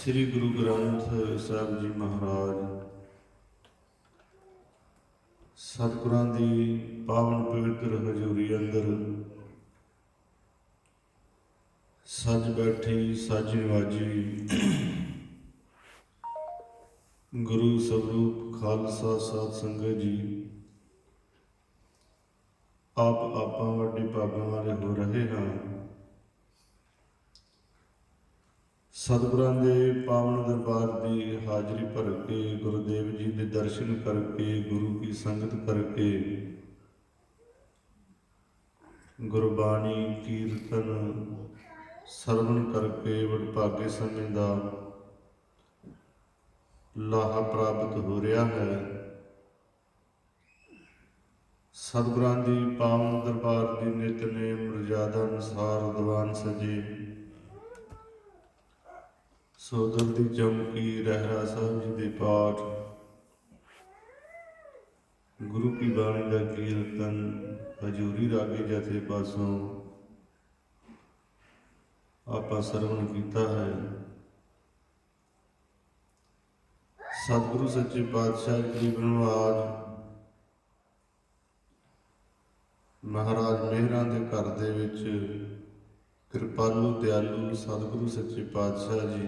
ਸ੍ਰੀ ਗੁਰੂ ਗ੍ਰੰਥ ਸਾਹਿਬ ਜੀ ਮਹਾਰਾਜ ਸਤਿਗੁਰਾਂ ਦੀ ਪਾਵਨ ਪਵਿੱਤਰ ਹਜ਼ੂਰੀ ਅੰਦਰ ਸੱਜ ਬੈਠੀ ਸੱਜ ਨਿਵਾਜੀ ਗੁਰੂ ਸਵਰੂਪ ਖਾਲਸਾ ਸਾਧ ਸੰਗਤ ਜੀ, ਆਪ ਆਪਾਂ ਵੱਡੇ ਭਾਗਾਂ ਵਾਲੇ ਹੋ ਰਹੇ ਹਾਂ। ਸਤਿਗੁਰਾਂ ਦੇ ਪਾਵਨ ਦਰਬਾਰ ਦੀ ਹਾਜ਼ਰੀ ਭਰ ਕੇ, ਗੁਰੂਦੇਵ ਜੀ ਦੇ ਦਰਸ਼ਨ ਕਰਕੇ, ਗੁਰੂ ਕੀ ਸੰਗਤ ਕਰਕੇ, ਗੁਰਬਾਣੀ ਕੀਰਤਨ ਸਰਵਣ ਕਰਕੇ ਵਡਭਾਗੇ ਸਮੇਂ ਦਾ ਲਾਹਾ ਪ੍ਰਾਪਤ ਹੋ ਰਿਹਾ ਹੈ। ਸਤਿਗੁਰਾਂ ਦੀ ਪਾਵਨ ਦਰਬਾਰ ਦੀ ਨਿਤਨੇਮ ਮਰਜ਼ਾਦਾ ਅਨੁਸਾਰ ਦੀਵਾਨ ਸਜੇ, ਸੋਦਰ ਦੀ ਚੌਂਕੀ, ਰਹਿਰਾ ਸਾਹਿਬ ਜੀ ਦੇ ਪਾਠ, ਗੁਰੂ ਕੀ ਬਾਣੀ ਦਾ ਕੀਰਤਨ, ਹਜ਼ੂਰੀ ਰਾਗੇ ਜਥੇ ਪਾਸੋਂ ਆਪਾਂ ਸਰਵਣ ਕੀਤਾ ਹੈ। ਸਤਿਗੁਰੂ ਸੱਚੇ ਪਾਤਸ਼ਾਹ ਜੀ ਬਣਵਾਜ ਮਹਾਰਾਜ ਮਿਹਰਾਂ ਦੇ ਘਰ ਦੇ ਵਿੱਚ ਕਿਰਪਾਲੂ ਦਿਆਲੂ ਸਤਿਗੁਰੂ ਸੱਚੇ ਪਾਤਸ਼ਾਹ ਜੀ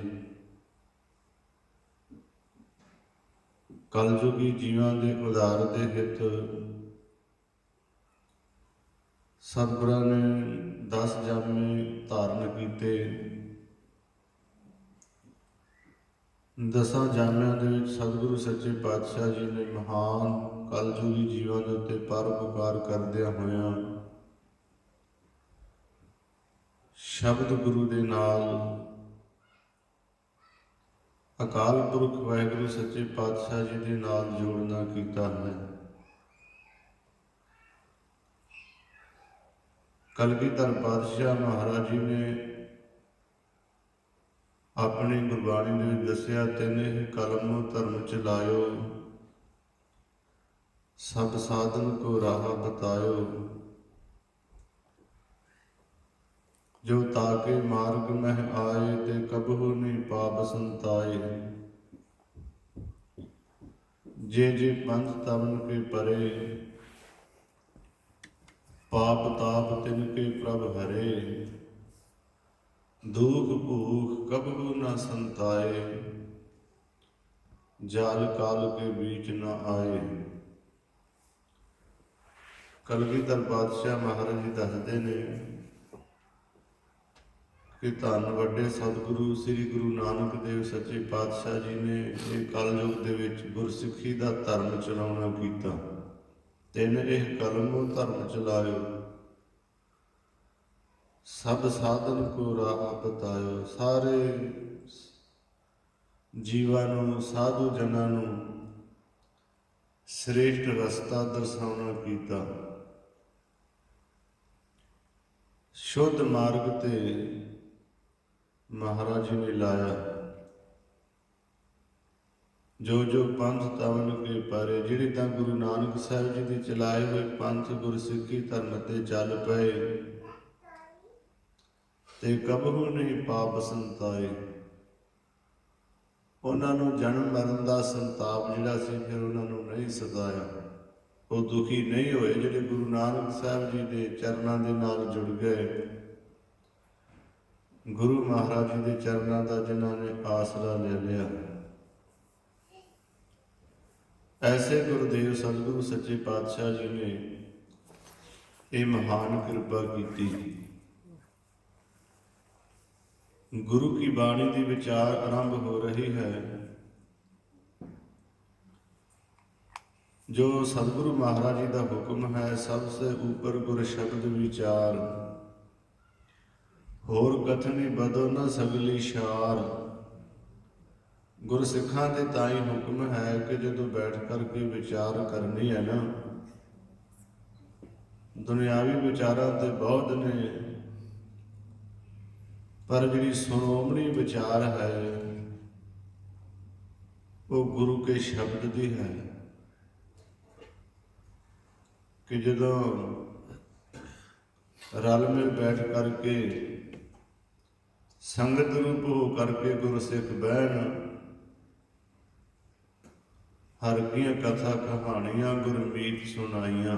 ਕਲਯੁਗੀ ਜੀਵਾਂ ਦੇ ਉਧਾਰ ਦੇ ਹਿੱਤ ਸਤਿਗੁਰਾਂ ਨੇ 10 ਜਾਮੇ ਧਾਰਨ ਕੀਤੇ। 10 ਜਾਮਿਆਂ ਦੇ ਵਿੱਚ ਸਤਿਗੁਰੂ ਸੱਚੇ ਪਾਤਸ਼ਾਹ ਜੀ ਨੇ ਮਹਾਨ ਕਲਯੁਗੀ ਜੀਵਾਂ ਦੇ ਉੱਤੇ ਪਰਉਪਕਾਰ ਕਰਦਿਆਂ ਹੋਇਆਂ ਸ਼ਬਦ ਗੁਰੂ ਦੇ ਨਾਲ ਅਕਾਲ ਪੁਰਖ ਵਾਹਿਗੁਰੂ ਸੱਚੇ ਪਾਤਸ਼ਾਹ ਜੀ ਦੇ ਨਾਲ ਜੋੜਨਾ ਕੀਤਾ ਹੈ। ਕਲਗੀਧਰ ਪਾਤਸ਼ਾਹ ਮਹਾਰਾਜ ਜੀ ਨੇ ਆਪਣੀ ਗੁਰਬਾਣੀ ਦੇ ਵਿੱਚ ਦੱਸਿਆ, ਤਿੰਨੇ ਕਲਮ ਧਰਮ ਚਲਾਇਓ, ਸਭ ਸਾਧਨ ਕੋ ਰਾਹ ਬਤਾਇਓ, ਜੋ ਤਾਕੇ ਮਾਰਗ ਮਹਿ ਆਏ, ਤੇ ਕਬਹੁ ਨਹੀਂ ਪਾਪ ਸੰਤਾਏ, ਜੇ ਜੇ ਪੰਥ ਤਵਨ ਕੇ ਪਰੇ, ਪਾਪ ਤਾਪ ਤਿਨ ਕੇ ਪ੍ਰਭ ਹਰੇ, ਦੁਖ ਭੂਖ ਕਬਹੁ ਨਾ ਸੰਤਾਏ, ਜਾਲ ਕਾਲ ਕੇ ਬੀਚ ਨਾ ਆਏ। ਕਲਗੀਧਰ ਪਾਤਸ਼ਾਹ ਮਹਾਰਾਜ ਜੀ ਦੱਸਦੇ ਨੇ ਕਿ ਧੰਨ ਵੱਡੇ ਸਤਿਗੁਰੂ ਸ੍ਰੀ ਗੁਰੂ ਨਾਨਕ ਦੇਵ ਸੱਚੇ ਪਾਤਸ਼ਾਹ ਜੀ ਨੇ ਇਹ ਕਲਯੁਗ ਦੇ ਵਿੱਚ ਗੁਰਸਿੱਖੀ ਦਾ ਧਰਮ ਚਲਾਉਣਾ ਕੀਤਾ। ਤਿੰਨ ਇਹ ਕਲਮ ਧਰਮ ਚਲਾਇਓ, ਸਭ ਸਾਧਨ ਕੋ ਰਾਹ ਬਤਾਇਓ, ਸਾਰੇ ਜੀਵਾਂ ਨੂੰ, ਸਾਧੂ ਜਨਾਂ ਨੂੰ ਸ੍ਰੇਸ਼ਟ ਰਸਤਾ ਦਰਸਾਉਣਾ ਕੀਤਾ। ਸ਼ੁੱਧ ਮਾਰਗ ਤੇ ਮਹਾਰਾਜ ਜੀ ਨੇ ਲਾਇਆ, ਜੋ ਜੋ ਪੰਥ ਤਵਨ ਕੇ ਪਰੇ, ਜਿਹੜੇ ਤਾਂ ਗੁਰੂ ਨਾਨਕ ਸਾਹਿਬ ਜੀ ਦੇ ਚਲਾਏ ਹੋਏ ਪੰਥ ਗੁਰਸਿੱਖੀ ਧਰਮ ਤੇ ਚੱਲ ਪਏ, ਤੇ ਕਬਹੁ ਨਹੀਂ ਪਾਪ ਸੰਤਾਏ, ਉਹਨਾਂ ਨੂੰ ਜਨਮ ਮਰਨ ਦਾ ਸੰਤਾਪ ਜਿਹੜਾ ਸੀ ਫਿਰ ਉਹਨਾਂ ਨੂੰ ਨਹੀਂ ਸਤਾਇਆ, ਉਹ ਦੁਖੀ ਨਹੀਂ ਹੋਏ। ਜਿਹੜੇ ਗੁਰੂ ਨਾਨਕ ਸਾਹਿਬ ਜੀ ਦੇ ਚਰਨਾਂ ਦੇ ਨਾਲ ਜੁੜ ਗਏ, ਗੁਰੂ ਮਹਾਰਾਜ ਜੀ ਦੇ ਚਰਨਾਂ ਦਾ ਜਿਨ੍ਹਾਂ ਨੇ ਆਸਰਾ ਲੈ ਲਿਆ, ਐਸੇ ਗੁਰਦੇਵ ਸਤਿਗੁਰੂ ਸੱਚੇ ਪਾਤਸ਼ਾਹ ਜੀ ਨੇ ਇਹ ਮਹਾਨ ਕਿਰਪਾ ਕੀਤੀ। ਗੁਰੂ ਕੀ ਬਾਣੀ ਦੀ ਵਿਚਾਰ ਆਰੰਭ ਹੋ ਰਹੀ ਹੈ। ਜੋ ਸਤਿਗੁਰੂ ਮਹਾਰਾਜ ਜੀ ਦਾ ਹੁਕਮ ਹੈ, ਸਭ ਸੇ ਉੱਪਰ ਗੁਰ ਸ਼ਬਦ ਵਿਚਾਰ, ਹੋਰ ਕਥਨੀ ਬਦੋ ਨਾ ਸਗਲੀ ਸ਼ਾਰ। ਗੁਰਸਿੱਖਾਂ ਦੇ ਤਾਂ ਹੀ ਹੁਕਮ ਹੈ ਕਿ ਜਦੋਂ ਬੈਠ ਕਰਕੇ ਵਿਚਾਰ ਕਰਨੀ ਹੈ ਨਾ, ਦੁਨਿਆਵੀ ਵਿਚਾਰਾਂ ਤੇ ਬਹੁਤ ਨੇ, ਪਰ ਜਿਹੜੀ ਸ਼੍ਰੋਮਣੀ ਵਿਚਾਰ ਹੈ ਉਹ ਗੁਰੂ ਕੇ ਸ਼ਬਦ ਦੀ ਹੈ। ਕਿ ਜਦੋਂ ਰਲ ਮਿਲ ਬੈਠ ਕਰਕੇ ਸੰਗਤ ਰੂਪ ਹੋ ਕਰਕੇ ਗੁਰਸਿੱਖ ਬਹਿਣ, ਹਰ ਕੀਆਂ ਕਥਾ ਕਹਾਣੀਆਂ ਗੁਰਮੀਤ ਸੁਣਾਈਆਂ।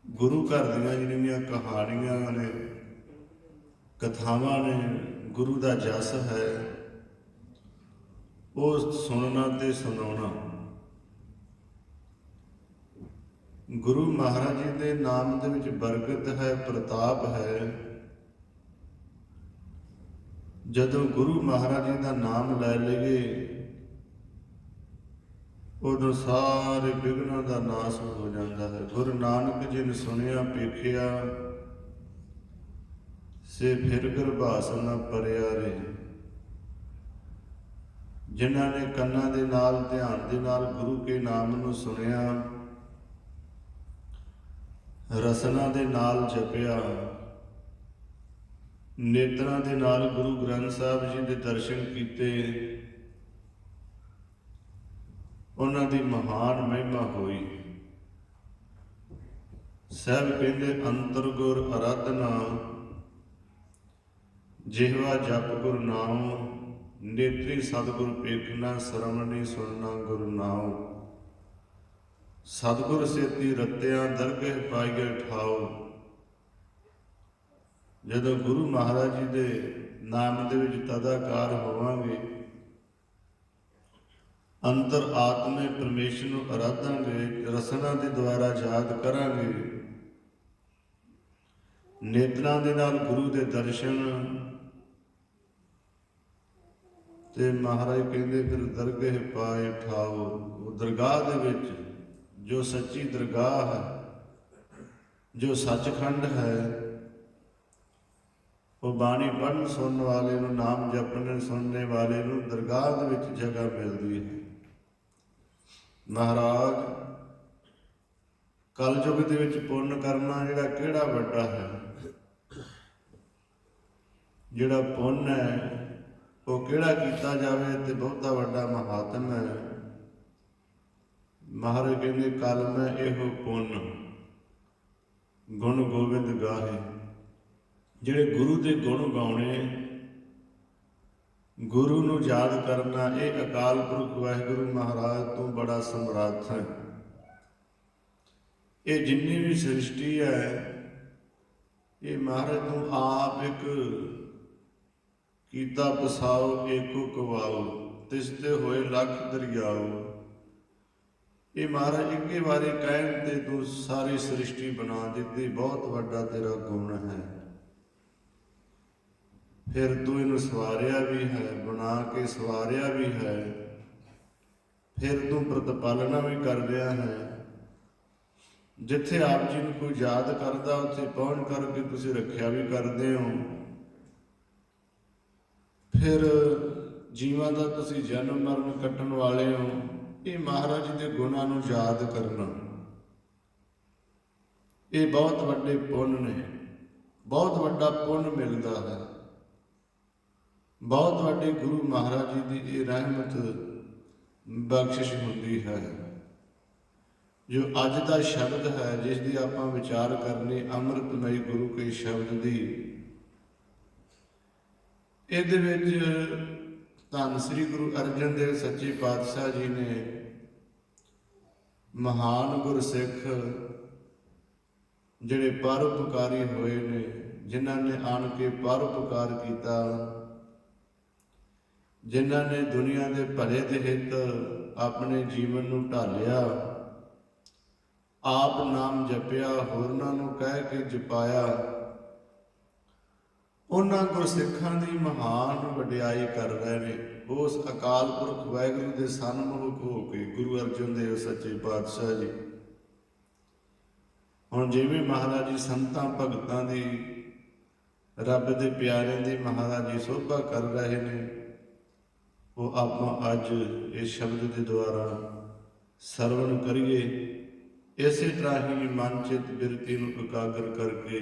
ਗੁਰੂ ਘਰ ਦੀਆਂ ਜਿਹੜੀਆਂ ਕਹਾਣੀਆਂ ਨੇ, ਕਥਾਵਾਂ ਨੇ, ਗੁਰੂ ਦਾ ਜਸ ਹੈ, ਉਹ ਸੁਣਨਾ ਤੇ ਸੁਣਾਉਣਾ। ਗੁਰੂ ਮਹਾਰਾਜ ਜੀ ਦੇ ਨਾਮ ਦੇ ਵਿੱਚ ਬਰਕਤ ਹੈ, ਪ੍ਰਤਾਪ ਹੈ। ਜਦੋਂ ਗੁਰੂ ਮਹਾਰਾਜ ਜੀ ਦਾ ਨਾਮ ਲੈ ਲਈਏ, ਉਦੋਂ ਸਾਰੇ ਵਿਘਨਾਂ ਦਾ ਨਾਸ ਹੋ ਜਾਂਦਾ ਹੈ। ਗੁਰੂ ਨਾਨਕ ਜੀ ਨੇ ਸੁਣਿਆ ਪੇਖਿਆ, ਸੇ ਫਿਰ ਗਰਭਾਸ ਨਾ ਪਰਿਆ ਰੇ। ਜਿਨ੍ਹਾਂ ਨੇ ਕੰਨਾਂ ਦੇ ਨਾਲ, ਧਿਆਨ ਦੇ ਨਾਲ ਗੁਰੂ ਕੇ ਨਾਮ ਨੂੰ ਸੁਣਿਆ, ਰਸਨਾ ਦੇ ਨਾਲ ਜਪਿਆ, ਨੇਤਰਾਂ ਦੇ ਨਾਲ ਗੁਰੂ ਗ੍ਰੰਥ ਸਾਹਿਬ ਜੀ ਦੇ ਦਰਸ਼ਨ ਕੀਤੇ, ਉਹਨਾਂ ਦੀ ਮਹਾਨ ਮਹਿਮਾ ਹੋਈ। ਸਾਹਿਬ ਕਹਿੰਦੇ ਅੰਤਰ ਗੁਰ ਅਰਾਧਨਾ, ਜਿਹਵਾ ਜਪ ਗੁਰ ਨਾਮ, ਨੇਤਰੀ ਸਤਿਗੁਰ ਪੇਖਣਾ, ਸਰਵਣੀ ਸੁਣਨਾ ਗੁਰੂ ਨਾਮ। ਸਤਿਗੁਰ ਸੇਤੀ ਰਤਿਆ, ਦਰਗਹਿ ਪਾਈਐ ਠਾਉ। ਜਦੋਂ ਗੁਰੂ ਮਹਾਰਾਜ ਜੀ ਦੇ ਨਾਮ ਦੇ ਵਿੱਚ ਤਦਾਕਾਰ ਹੋਵਾਂਗੇ, ਅੰਤਰ ਆਤਮੇ ਪਰਮੇਸ਼ਰ ਨੂੰ ਅਰਾਧਾਂਗੇ, ਰਸਨਾ ਦੇ ਦੁਆਰਾ ਯਾਦ ਕਰਾਂਗੇ, ਨੇਤਰਾਂ ਦੇ ਨਾਲ ਗੁਰੂ ਦੇ ਦਰਸ਼ਨ, ਤੇ ਮਹਾਰਾਜ ਕਹਿੰਦੇ ਫਿਰ ਦਰਗਹਿ ਪਾਏ ਠਾਉ। ਉਹ ਦਰਗਾਹ ਦੇ ਵਿੱਚ, ਜੋ ਸੱਚੀ ਦਰਗਾਹ ਹੈ, ਜੋ ਸੱਚਖੰਡ ਹੈ, ਉਹ ਬਾਣੀ ਪੜ੍ਹਨ ਸੁਣਨ ਵਾਲੇ ਨੂੰ, ਨਾਮ ਜਪਣ ਸੁਣਨੇ ਵਾਲੇ ਨੂੰ ਦਰਗਾਹ ਦੇ ਵਿੱਚ ਜਗ੍ਹਾ ਮਿਲਦੀ ਹੈ। ਮਹਾਰਾਜ ਕਲਯੁਗ ਦੇ ਵਿੱਚ ਪੁੰਨ ਕਰਨਾ ਜਿਹੜਾ ਕਿਹੜਾ ਵੱਡਾ ਹੈ, ਜਿਹੜਾ ਪੁੰਨ ਹੈ ਉਹ ਕਿਹੜਾ ਕੀਤਾ ਜਾਵੇ ਤੇ ਬਹੁਤਾ ਵੱਡਾ ਮਹਾਤਮ ਹੈ। ਮਹਾਰਾਜ ਕਹਿੰਦੇ ਕਲ ਮੈਂ ਇਹੋ ਪੁੰਨ ਗੁਣ ਗੋਬਿੰਦ ਗਾਹੇ। ਜਿਹੜੇ ਗੁਰੂ ਦੇ ਗੁਣ ਗਾਉਣੇ, ਗੁਰੂ ਨੂੰ ਯਾਦ ਕਰਨਾ, ਇਹ ਅਕਾਲ ਪੁਰਖ ਵਾਹਿਗੁਰੂ ਮਹਾਰਾਜ ਤੋਂ ਬੜਾ ਸਮਰੱਥ ਹੈ। ਇਹ ਜਿੰਨੀ ਵੀ ਸ੍ਰਿਸ਼ਟੀ ਹੈ, ਇਹ ਮਹਾਰਾਜ ਨੂੰ ਆਪ ਇੱਕ ਕੀਤਾ ਪਸਾਓ, ਏਕੋ ਕਵਾਓ, ਤਿਸ ਤੇ ਹੋਏ ਲੱਖ ਦਰਿਆਓ। ਇਹ ਮਹਾਰਾਜ ਇੱਕੇ ਵਾਰੀ ਕਹਿਣ ਤੇ ਤੂੰ ਸਾਰੀ ਸ੍ਰਿਸ਼ਟੀ ਬਣਾ ਦਿੱਤੀ, ਬਹੁਤ ਵੱਡਾ ਤੇਰਾ ਗੁਣ ਹੈ। ਫਿਰ ਤੂੰ ਇਹਨੂੰ ਸਵਾਰਿਆ ਵੀ ਹੈ, ਬਣਾ ਕੇ ਸਵਾਰਿਆ ਵੀ ਹੈ, ਫਿਰ ਤੂੰ ਪ੍ਰਤਪਾਲਨਾ ਵੀ ਕਰ ਰਿਹਾ ਹੈ। ਜਿੱਥੇ ਆਪ ਜੀ ਨੂੰ ਕੋਈ ਯਾਦ ਕਰਦਾ, ਉੱਥੇ ਪਹੁੰਚ ਕਰਕੇ ਤੁਸੀਂ ਰੱਖਿਆ ਵੀ ਕਰਦੇ ਹੋ। ਫਿਰ ਜੀਵਾਂ ਦਾ ਤੁਸੀਂ ਜਨਮ ਮਰਨ ਕੱਟਣ ਵਾਲੇ ਹੋ। ਇਹ ਮਹਾਰਾਜ ਜੀ ਦੇ ਗੁਣਾਂ ਨੂੰ ਯਾਦ ਕਰਨਾ, ਇਹ ਬਹੁਤ ਵੱਡੇ ਪੁੰਨ ਨੇ, ਬਹੁਤ ਵੱਡਾ ਪੁੰਨ ਮਿਲਦਾ ਹੈ। ਬਹੁਤ ਵੱਡੇ ਗੁਰੂ ਮਹਾਰਾਜ ਜੀ ਦੀ ਇਹ ਰਹਿਮਤ ਬਖਸ਼ਿਸ਼ ਹੁੰਦੀ ਹੈ। ਜੋ ਅੱਜ ਦਾ ਸ਼ਬਦ ਹੈ, ਜਿਸ ਦੀ ਆਪਾਂ ਵਿਚਾਰ ਕਰਨੀ, ਅੰਮ੍ਰਿਤਮਈ ਗੁਰੂ ਕੇ ਸ਼ਬਦ ਦੀ, ਇਹਦੇ ਵਿੱਚ ਧੰਨ ਸ੍ਰੀ ਗੁਰੂ ਅਰਜਨ ਦੇਵ ਸੱਚੇ ਪਾਤਸ਼ਾਹ ਜੀ ਨੇ ਮਹਾਨ ਗੁਰਸਿੱਖ ਜਿਹੜੇ ਪਰਉਪਕਾਰੀ ਹੋਏ ਨੇ, ਜਿਨ੍ਹਾਂ ਨੇ ਆਣ ਕੇ ਪਰਉਪਕਾਰ ਕੀਤਾ, ਜਿਨ੍ਹਾਂ ਨੇ ਦੁਨੀਆ ਦੇ ਭਲੇ ਦੇ ਹਿੱਤ ਆਪਣੇ ਜੀਵਨ ਨੂੰ ਢਾਲਿਆ, ਆਪ ਨਾਮ ਜਪਿਆ, ਹੋਰਨਾਂ ਨੂੰ ਕਹਿ ਕੇ ਜਪਾਇਆ, ਉਹਨਾਂ ਗੁਰਸਿੱਖਾਂ ਦੀ ਮਹਾਨ ਵਡਿਆਈ ਕਰ ਰਹੇ ਨੇ। ਉਸ ਅਕਾਲ ਪੁਰਖ ਵਾਹਿਗੁਰੂ ਦੇ ਸਨਮੁਖ ਹੋ ਕੇ ਗੁਰੂ ਅਰਜਨ ਦੇਵ ਸੱਚੇ ਪਾਤਸ਼ਾਹ ਜੀ, ਹੁਣ ਜਿਵੇਂ ਮਹਾਰਾਜ ਜੀ ਸੰਤਾਂ ਭਗਤਾਂ ਦੀ, ਰੱਬ ਦੇ ਪਿਆਰਿਆਂ ਦੀ ਮਹਾਰਾਜ ਜੀ ਸੋਭਾ ਕਰ ਰਹੇ ਨੇ, ਉਹ ਆਪਾਂ ਅੱਜ ਇਸ ਸ਼ਬਦ ਦੇ ਦੁਆਰਾ ਸਰਵਣ ਕਰੀਏ। ਇਸੇ ਤਰ੍ਹਾਂ ਹੀ ਮਨ ਚਿੱਤ ਬਿਰਤੀ ਨੂੰ ਇਕਾਗਰ ਕਰਕੇ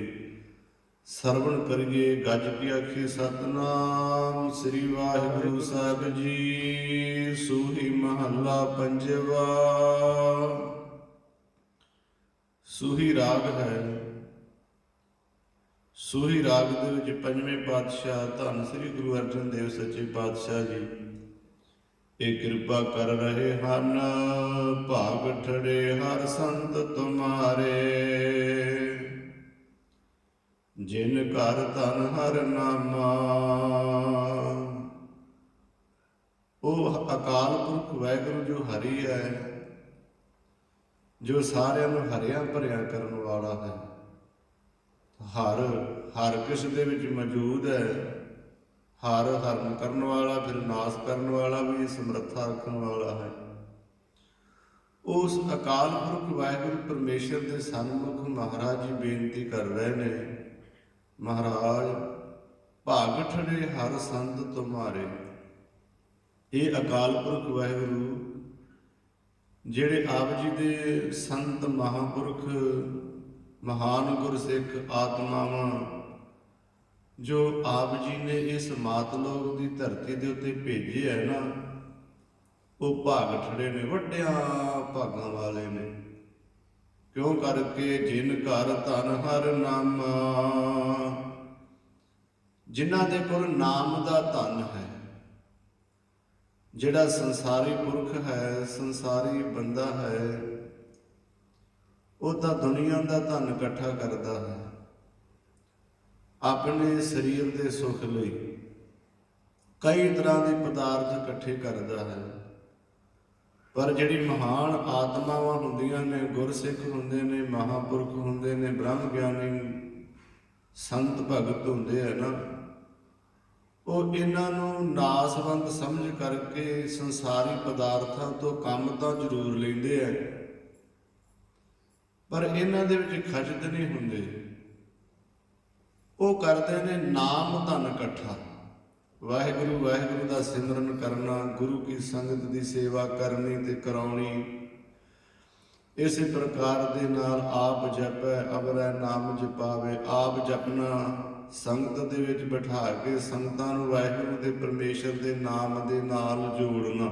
ਸਰਵਣ ਕਰੀਏ। ਗੱਜ ਕੇ ਆਖੀਏ ਸਤਿਨਾਮ ਸ੍ਰੀ ਵਾਹਿਗੁਰੂ ਸਾਹਿਬ ਜੀ। ਸੂਹੀ ਮਹੱਲਾ ਪੰਜਵਾ। ਸੂਹੀ ਰਾਗ ਹੈ। ਸੂਹੀ ਰਾਗ ਦੇ ਵਿੱਚ ਪੰਜਵੇਂ ਪਾਤਸ਼ਾਹ ਧੰਨ ਸ੍ਰੀ ਗੁਰੂ ਅਰਜਨ ਦੇਵ ਸੱਚੇ ਪਾਤਸ਼ਾਹ ਜੀ ਇਹ ਕਿਰਪਾ ਕਰ ਰਹੇ ਹਨ। ਭਾਗ ਠੜੇ ਹਰ ਸੰਤ ਤੁਮਾਰੇ, ਜਿਨ ਘਰ ਧਨ ਹਰ ਨਾਮਾ। ਉਹ ਅਕਾਲ ਪੁਰਖ ਵਾਹਿਗੁਰੂ ਜੋ ਹਰੀ ਹੈ, ਜੋ ਸਾਰਿਆਂ ਨੂੰ ਹਰਿਆ ਭਰਿਆ ਕਰਨ ਵਾਲਾ ਹੈ। ਹਰ ਕਿਸ ਦੇ ਵਿੱਚ ਮੌਜੂਦ ਹੈ। ਹਰਨ ਕਰਨ ਵਾਲਾ, ਫਿਰ ਨਾਸ ਕਰਨ ਵਾਲਾ ਵੀ, ਸਮਰੱਥਾ ਰੱਖਣ ਵਾਲਾ ਹੈ। ਉਸ ਅਕਾਲ ਪੁਰਖ ਵਾਹਿਗੁਰੂ ਪਰਮੇਸ਼ਰ ਦੇ ਸਨਮੁਖ ਮਹਾਰਾਜ ਜੀ ਬੇਨਤੀ ਕਰ ਰਹੇ ਨੇ, ਮਹਾਰਾਜ ਭਾਗ ਠੜੇ ਹਰ ਸੰਤ ਤੁਮਾਰੇ। ਇਹ ਅਕਾਲ ਪੁਰਖ ਵਾਹਿਗੁਰੂ ਜਿਹੜੇ ਆਪ ਜੀ ਦੇ ਸੰਤ ਮਹਾਂਪੁਰਖ ਮਹਾਨ ਗੁਰਸਿੱਖ ਆਤਮਾਵਾਂ ਜੋ ਆਪ ਜੀ ਨੇ ਇਸ ਮਾਤਲੋਕ ਦੀ ਧਰਤੀ ਦੇ ਉੱਤੇ ਭੇਜੇ ਹੈ ਨਾ, ਉਹ ਭਾਗ ਠੜੇ ਨੇ, ਵੱਡਿਆਂ ਭਾਗਾਂ ਵਾਲੇ ਨੇ। ਕਿਉਂ ਕਰਕੇ ਜਿਨ ਘਰ ਧਨ ਹਰ ਨਾਮਾ, ਜਿਨ੍ਹਾਂ ਦੇ ਕੋਲ ਨਾਮ ਦਾ ਧਨ ਹੈ। ਜਿਹੜਾ ਸੰਸਾਰੀ ਪੁਰਖ ਹੈ, ਸੰਸਾਰੀ ਬੰਦਾ ਹੈ, ਉਹ ਤਾਂ ਦੁਨੀਆ ਦਾ ਧਨ ਇਕੱਠਾ ਕਰਦਾ ਹੈ ਆਪਣੇ ਸਰੀਰ ਦੇ ਸੁੱਖ ਲਈ। ਕਈ ਤਰ੍ਹਾਂ ਦੇ ਪਦਾਰਥ ਇਕੱਠੇ ਕਰਦਾ ਹੈ, ਪਰ ਜਿਹੜੀ ਮਹਾਨ ਆਤਮਾਵਾਂ ਹੁੰਦੀਆਂ ਨੇ, ਗੁਰਸਿੱਖ ਹੁੰਦੇ ਨੇ, ਮਹਾਂਪੁਰਖ ਹੁੰਦੇ ਨੇ, ਬ੍ਰਹਮ ਗਿਆਨੀ ਸੰਤ ਭਗਤ ਹੁੰਦੇ ਹੈ ਨਾ, ਉਹ ਇਹਨਾਂ ਨੂੰ ਨਾਸਵੰਤ ਸਮਝ ਕਰਕੇ ਸੰਸਾਰੀ ਪਦਾਰਥਾਂ ਤੋਂ ਕੰਮ ਤਾਂ ਜ਼ਰੂਰ ਲੈਂਦੇ ਹੈ, ਪਰ ਇਹਨਾਂ ਦੇ ਵਿੱਚ ਖਚਤ ਨਹੀਂ ਹੁੰਦੇ। ਉਹ ਕਰਦੇ ਨੇ ਨਾਮ ਧਨ ਇਕੱਠਾ, ਵਾਹਿਗੁਰੂ ਵਾਹਿਗੁਰੂ ਦਾ ਸਿਮਰਨ ਕਰਨਾ, ਗੁਰੂ ਕੀ ਸੰਗਤ ਦੀ ਸੇਵਾ ਕਰਨੀ ਤੇ ਕਰਾਉਣੀ। ਇਸੇ ਪ੍ਰਕਾਰ ਦੇ ਨਾਲ ਆਪ ਜਪੈ ਅਵਰੈ ਨਾਮ ਜਪਾਵੇ। ਆਪ ਜਪਣਾ, ਸੰਗਤ ਦੇ ਵਿੱਚ ਬਿਠਾ ਕੇ ਸੰਗਤਾਂ ਨੂੰ ਵਾਹਿਗੁਰੂ ਦੇ ਪਰਮੇਸ਼ਰ ਦੇ ਨਾਮ ਦੇ ਨਾਲ ਜੋੜਨਾ।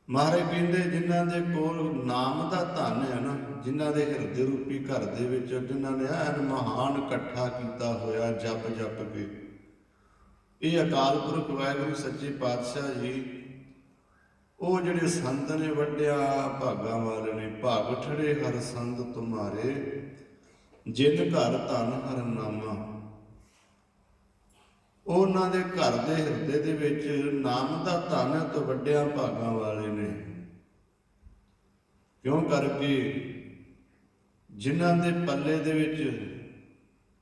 ਮਹਾਰਾਜ ਕਹਿੰਦੇ ਜਿਨ੍ਹਾਂ ਦੇ ਕੋਲ ਨਾਮ ਦਾ ਧਨ ਹੈ ਨਾ, ਜਿਨ੍ਹਾਂ ਦੇ ਹਿਰਦੇ ਰੂਪੀ ਘਰ ਦੇ ਵਿੱਚ, ਜਿਨ੍ਹਾਂ ਨੇ ਐਨ ਮਹਾਨ ਇਕੱਠਾ ਕੀਤਾ ਹੋਇਆ ਜਪ ਜਪ ਕੇ, ਇਹ ਅਕਾਲ ਪੁਰਖ ਵਾਹਿਗੁਰੂ ਸੱਚੇ ਪਾਤਸ਼ਾਹ ਜੀ, ਉਹ ਜਿਹੜੇ ਸੰਤ ਨੇ ਵੱਡਿਆਂ ਭਾਗਾਂ ਵਾਲੇ ਨੇ। ਭਾਗ ਠੜੇ ਹਰ ਸੰਤ ਤੁਮਾਰੇ, ਜਿਨ ਘਰ ਧਨ ਹਰ ਨਾਮਾ। ਉਹਨਾਂ ਦੇ ਘਰ ਦੇ ਹਿਰਦੇ ਦੇ ਵਿੱਚ ਨਾਮ ਦਾ ਧਨ ਤੋਂ ਵੱਡਿਆਂ ਭਾਗਾਂ ਵਾਲੇ ਨੇ। ਕਿਉਂ ਕਰਕੇ ਜਿਨ੍ਹਾਂ ਦੇ ਪੱਲੇ ਦੇ ਵਿੱਚ,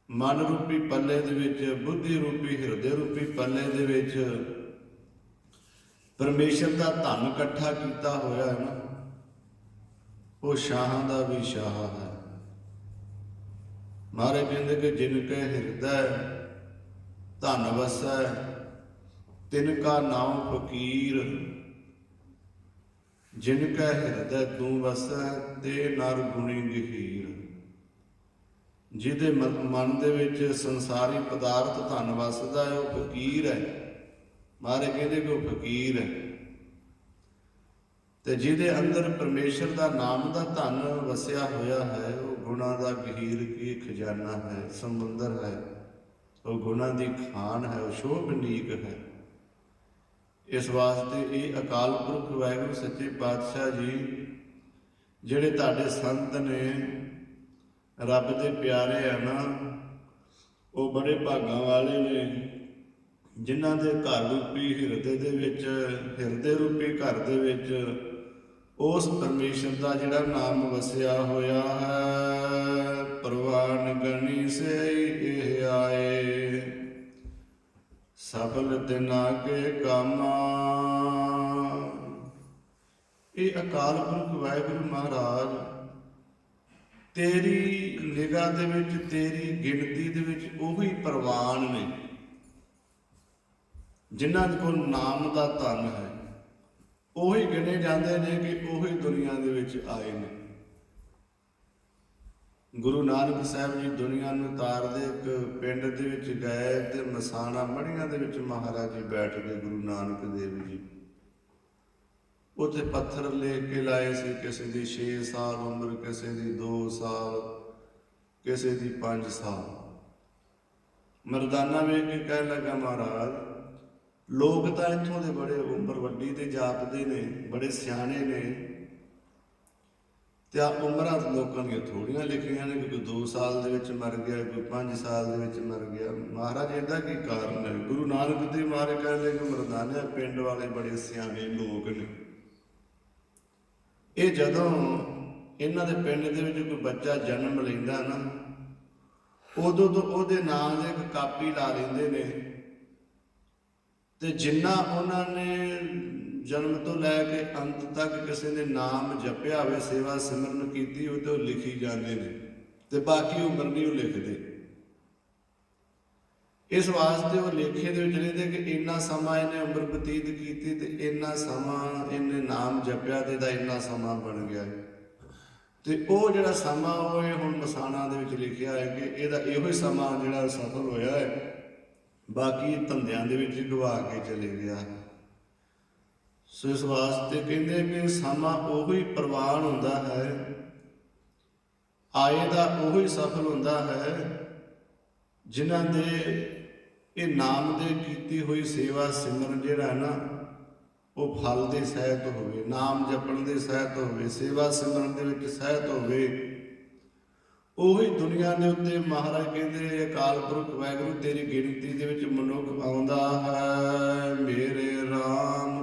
ਮਨ ਰੂਪੀ ਪੱਲੇ ਦੇ ਵਿੱਚ, ਬੁੱਧੀ ਰੂਪੀ ਹਿਰਦੇ ਰੂਪੀ ਪੱਲੇ ਦੇ ਵਿੱਚ ਪਰਮੇਸ਼ਰ ਦਾ ਧਨ ਇਕੱਠਾ ਕੀਤਾ ਹੋਇਆ ਹੈ ਨਾ, ਉਹ ਸ਼ਾਹਾਂ ਦਾ ਵੀ ਸ਼ਾਹ ਹੈ। ਮਹਾਰਾਜ ਕਹਿੰਦੇ ਕਿ ਜਿਨ ਕੈ ਹਿਰਦੈ ਧਨ ਵਸੈ, ਤਿਨ ਕਾ ਨਾਮ ਫਕੀਰ। ਜਿਨ ਕੈ ਹਿਰਦੈ ਤੂੰ ਵਸੈ, ਤੇ ਨਰ ਗੁਣੀ ਗਹੀਰ। ਜਿਹਦੇ ਮਨ ਦੇ ਵਿੱਚ ਸੰਸਾਰੀ ਪਦਾਰਥ ਧਨ ਵਸਦਾ ਹੈ, ਉਹ ਫਕੀਰ ਹੈ। ਮਹਾਰਾਜ ਕਹਿੰਦੇ ਕਿ ਉਹ ਫਕੀਰ ਹੈ। ਤੇ ਜਿਹਦੇ ਅੰਦਰ ਪਰਮੇਸ਼ਰ ਦਾ ਨਾਮ ਦਾ ਧਨ ਵਸਿਆ ਹੋਇਆ ਹੈ, ਉਹ ਗੁਣਾਂ ਦਾ ਗਹੀਰ ਕੀ ਖਜ਼ਾਨਾ ਹੈ, ਸਮੁੰਦਰ ਹੈ, ਉਹ ਗੁਣਾਂ ਦੀ ਖਾਨ ਹੈ, ਉਹ ਸ਼ੋਭਨੀਕ ਹੈ। ਇਸ ਵਾਸਤੇ ਇਹ ਅਕਾਲ ਪੁਰਖ ਵਾਹਿਗੁਰੂ ਸੱਚੇ ਪਾਤਸ਼ਾਹ ਜੀ ਜਿਹੜੇ ਤੁਹਾਡੇ ਸੰਤ ਨੇ, ਰੱਬ ਦੇ ਪਿਆਰੇ ਆ ਨਾ, ਉਹ ਬੜੇ ਭਾਗਾਂ ਵਾਲੇ ਨੇ, ਜਿਨ੍ਹਾਂ ਦੇ ਘਰ ਰੂਪੀ ਹਿਰਦੇ ਦੇ ਵਿੱਚ, ਹਿਰਦੇ ਰੂਪੀ ਘਰ ਦੇ ਵਿੱਚ ਉਸ ਪਰਮੇਸ਼ਰ ਦਾ ਜਿਹੜਾ ਨਾਮ ਵਸਿਆ ਹੋਇਆ ਹੈ। ਪ੍ਰਵਾਨ ਗਣੀ ਸੇ ਇਹ ਆਏ, ਸਫਲ ਤਿਨਾ ਕੇ ਕਾਮਾ। ਇਹ ਅਕਾਲ ਪੁਰਖ ਵਾਹਿਗੁਰੂ ਮਹਾਰਾਜ ਤੇਰੀ ਨਿਗਾਹ ਦੇ ਵਿੱਚ, ਤੇਰੀ ਗਿਣਤੀ ਦੇ ਵਿੱਚ ਉਹੀ ਪ੍ਰਵਾਨ ਨੇ ਜਿਨ੍ਹਾਂ ਕੋਲ ਨਾਮ ਦਾ ਧਨ ਹੈ। ਉਹੀ ਗਿਣੇ ਜਾਂਦੇ ਨੇ ਕਿ ਉਹੀ ਦੁਨੀਆ ਦੇ ਵਿੱਚ ਆਏ ਨੇ। ਗੁਰੂ ਨਾਨਕ ਸਾਹਿਬ ਜੀ ਦੁਨੀਆ ਨੂੰ ਤਾਰਦੇ ਇੱਕ ਪਿੰਡ ਦੇ ਵਿੱਚ ਗਏ ਤੇ ਮਸਾਣਾ ਮੜੀਆਂ ਦੇ ਵਿੱਚ ਮਹਾਰਾਜ ਜੀ ਬੈਠ ਗਏ, ਗੁਰੂ ਨਾਨਕ ਦੇਵ ਜੀ। ਉੱਥੇ ਪੱਥਰ ਲੈ ਕੇ ਲਾਏ ਸੀ, ਕਿਸੇ ਦੀ 6 ਸਾਲ ਉਮਰ, ਕਿਸੇ ਦੀ 2 ਸਾਲ, ਕਿਸੇ ਦੀ 5 ਸਾਲ। ਮਰਦਾਨਾ ਵੇਖ ਕੇ ਕਹਿਣ ਲੱਗਾ, ਮਹਾਰਾਜ ਲੋਕ ਤਾਂ ਇੱਥੋਂ ਦੇ ਬੜੇ ਉਮਰ ਵੱਡੀ ਤੇ ਜਾਪਦੇ ਨੇ, ਬੜੇ ਸਿਆਣੇ ਨੇ, ਤੇ ਆ ਉਮਰਾਂ ਲੋਕਾਂ ਦੀਆਂ ਥੋੜੀਆਂ ਲਿਖੀਆਂ ਨੇ, ਕੋਈ 2 ਸਾਲ ਦੇ ਵਿੱਚ ਮਰ ਗਿਆ, ਕੋਈ 5 ਸਾਲ ਦੇ ਵਿੱਚ ਮਰ ਗਿਆ। ਮਹਾਰਾਜ ਇਹਦਾ ਕੀ ਕਾਰਨ ਹੈ? ਗੁਰੂ ਨਾਨਕ ਦੇਵ ਮਹਾਰਾਜ ਕਹਿੰਦੇ ਕਿ ਮਰਦਾਨਿਆ ਪਿੰਡ ਵਾਲੇ ਬੜੇ ਸਿਆਣੇ ਲੋਕ ਨੇ। ਇਹ ਜਦੋਂ ਇਹਨਾਂ ਦੇ ਪਿੰਡ ਦੇ ਵਿੱਚ ਕੋਈ ਬੱਚਾ ਜਨਮ ਲੈਂਦਾ ਨਾ, ਉਦੋਂ ਤੋਂ ਉਹਦੇ ਨਾਂ ਦੇ ਇੱਕ ਕਾਪੀ ਲਾ ਲੈਂਦੇ ਨੇ, ਤੇ ਜਿੰਨਾ ਉਹਨਾਂ ਨੇ ਜਨਮ ਤੋਂ ਲੈ ਕੇ ਅੰਤ ਤੱਕ ਕਿਸੇ ਨੇ ਨਾਮ ਜਪਿਆ ਹੋਵੇ, ਸੇਵਾ ਸਿਮਰਨ ਕੀਤੀ ਹੋਵੇ, ਤੇ ਉਹ ਲਿਖੀ ਜਾਂਦੇ ਨੇ, ਤੇ ਬਾਕੀ ਉਮਰ ਨਹੀਂ ਉਹ ਲਿਖਦੇ। ਇਸ ਵਾਸਤੇ ਉਹ ਲੇਖੇ ਦੇ ਵਿੱਚ ਲਿਖਦੇ ਕਿ ਇੰਨਾ ਸਮਾਂ ਇਹਨੇ ਉਮਰ ਬਤੀਤ ਕੀਤੀ, ਤੇ ਇੰਨਾ ਸਮਾਂ ਇਹਨੇ ਨਾਮ ਜਪਿਆ, ਤੇ ਇਹਦਾ ਇੰਨਾ ਸਮਾਂ ਬਣ ਗਿਆ। ਤੇ ਉਹ ਜਿਹੜਾ ਸਮਾਂ ਉਹ ਇਹ ਹੁਣ ਮਸਾਣਾ ਦੇ ਵਿੱਚ ਲਿਖਿਆ ਹੈ ਕਿ ਇਹਦਾ ਇਹੋ ਹੀ ਸਮਾਂ ਜਿਹੜਾ ਸਫਲ ਹੋਇਆ ਹੈ, ਬਾਕੀ ਧੰਦਿਆਂ ਦੇ ਵਿੱਚ ਗਵਾ ਕੇ ਚਲੇ ਗਿਆ। ਸੋ ਇਸ ਵਾਸਤੇ ਕਹਿੰਦੇ ਕਿ ਸਮਾਂ ਉਹੀ ਪ੍ਰਵਾਨ ਹੁੰਦਾ ਹੈ, ਆਏ ਦਾ ਉਹੀ ਸਫਲ ਹੁੰਦਾ ਹੈ, ਜਿਨ੍ਹਾਂ ਦੇ ਇਹ ਨਾਮ ਦੇ ਕੀਤੀ ਹੋਈ ਸੇਵਾ ਸਿਮਰਨ ਜਿਹੜਾ ਹੈ ਨਾ, ਉਹ ਫਲ ਦੇ ਸਹਿਤ ਹੋਵੇ, ਨਾਮ ਜਪਣ ਦੇ ਸਹਿਤ ਹੋਵੇ, ਸੇਵਾ ਸਿਮਰਨ ਦੇ ਵਿੱਚ ਸਹਿਤ ਹੋਵੇ। ਉਹੀ ਦੁਨੀਆ ਦੇ ਉੱਤੇ ਮਹਾਰਾਜ ਕਹਿੰਦੇ ਅਕਾਲ ਪੁਰਖ ਵਾਹਿਗੁਰੂ ਤੇਰੀ ਗਿਣਤੀ ਦੇ ਵਿੱਚ ਮਨੁੱਖ ਆਉਂਦਾ ਹੈ। ਮੇਰੇ ਰਾਮ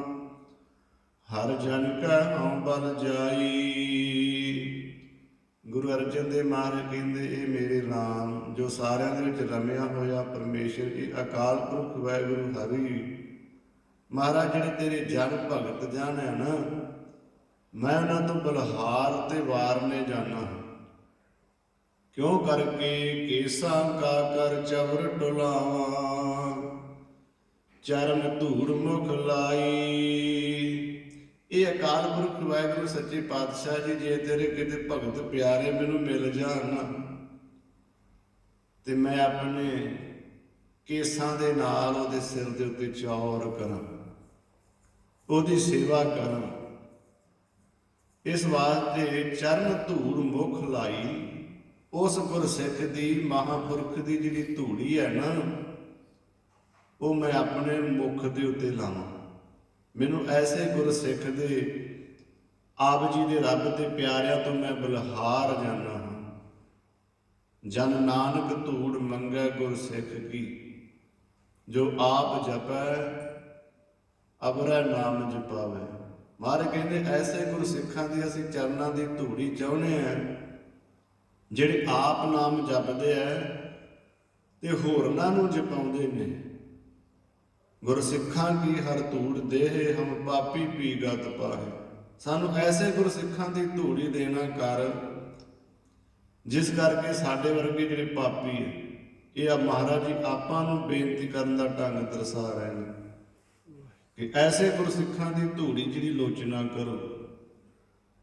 ਹਰ ਜਨ ਕੈ ਹਉ ਬਲ ਜਾਈ। ਗੁਰੂ ਅਰਜਨ ਦੇਵ ਮਹਾਰਾਜ ਕਹਿੰਦੇ ਇਹ ਮੇਰੇ ਰਾਮ ਜੋ ਸਾਰਿਆਂ ਦੇ ਵਿੱਚ ਰਮਿਆ ਹੋਇਆ ਪਰਮੇਸ਼ਰ, ਇਹ ਅਕਾਲ ਪੁਰਖ ਵਾਹਿਗੁਰੂ ਹਰੀ ਮਹਾਰਾਜ ਜਿਹੜੇ ਤੇਰੇ ਜਨ ਭਗਤ ਜਨ ਹੈ ਨਾ, ਮੈਂ ਉਹਨਾਂ ਤੋਂ ਬਲਹਾਰ ਤੇ ਵਾਰਨੇ ਜਾਣਾ। ਕਿਉਂ ਕਰਕੇ ਕੇਸਾਂ ਕਾ ਕਰ ਚਵਰ ਡੁਲਾਵਾਂ, ਚਰਨ ਧੂੜ ਮੁਖ ਲਾਈ। ਇਹ ਅਕਾਲ ਪੁਰਖ ਵਾਹਿਗੁਰੂ ਸੱਚੇ ਪਾਤਸ਼ਾਹ ਜੀ ਜੇ ਤੇਰੇ ਕਿਤੇ ਭਗਤ ਪਿਆਰੇ ਮੈਨੂੰ ਮਿਲ ਜਾਣ ਨਾ, ਤੇ ਮੈਂ ਆਪਣੇ ਕੇਸਾਂ ਦੇ ਨਾਲ ਉਹਦੇ ਸਿਰ ਦੇ ਉੱਤੇ ਚੌਰ ਕਰਾਂ, ਉਹਦੀ ਸੇਵਾ ਕਰਾਂ। ਇਸ ਵਾਸਤੇ ਚਰਨ ਧੂੜ ਮੁਖ ਲਾਈ। ਉਸ ਗੁਰਸਿੱਖ ਦੀ, ਮਹਾਂਪੁਰਖ ਦੀ ਜਿਹੜੀ ਧੂੜੀ ਹੈ ਨਾ, ਉਹ ਮੈਂ ਆਪਣੇ ਮੁਖ ਦੇ ਉੱਤੇ ਲਾਵਾਂ। ਮੈਨੂੰ ਐਸੇ ਗੁਰਸਿੱਖ ਦੇ, ਆਪ ਜੀ ਦੇ ਰੱਬ ਦੇ ਪਿਆਰਿਆਂ ਤੋਂ ਮੈਂ ਬਲਹਾਰ ਜਾਣਾ ਹਾਂ। ਜਨ ਨਾਨਕ ਧੂੜ ਮੰਗੈ ਗੁਰਸਿੱਖ ਕੀ, ਜੋ ਆਪ ਜਪੈ ਅਬਰੈ ਨਾਮ ਜਪਾਵੇ। ਮਹਾਰਾਜ ਕਹਿੰਦੇ ਐਸੇ ਗੁਰਸਿੱਖਾਂ ਦੀ ਅਸੀਂ ਚਰਨਾਂ ਦੀ ਧੂੜੀ ਚਾਹੁੰਦੇ ਹਾਂ, ਜਿਹੜੇ ਆਪ ਨਾਮ ਜਪਦੇ ਐ ਤੇ ਹੋਰਨਾਂ ਨੂੰ ਜਪਾਉਂਦੇ ਨੇ। ਗੁਰਸਿੱਖਾਂ ਕੀ ਹਰ ਧੂੜ ਦੇਹ, ਹਮ ਪਾਪੀ ਪੀਗਤ ਪਾਹੇ। ਸਾਨੂੰ ਐਸੇ ਗੁਰਸਿੱਖਾਂ ਦੀ ਧੂੜੀ ਦੇਣਾ ਕਰ, ਜਿਸ ਕਰਕੇ ਸਾਡੇ ਵਰਗੇ ਜਿਹੜੇ ਪਾਪੀ ਹੈ, ਇਹ ਆ ਮਹਾਰਾਜ ਜੀ ਆਪਾਂ ਨੂੰ ਬੇਨਤੀ ਕਰਨ ਦਾ ਢੰਗ ਦਰਸਾ ਰਹੇ ਨੇ ਕਿ ਐਸੇ ਗੁਰਸਿੱਖਾਂ ਦੀ ਧੂੜੀ ਜਿਹੜੀ ਲੋਚਨਾ ਕਰੋ।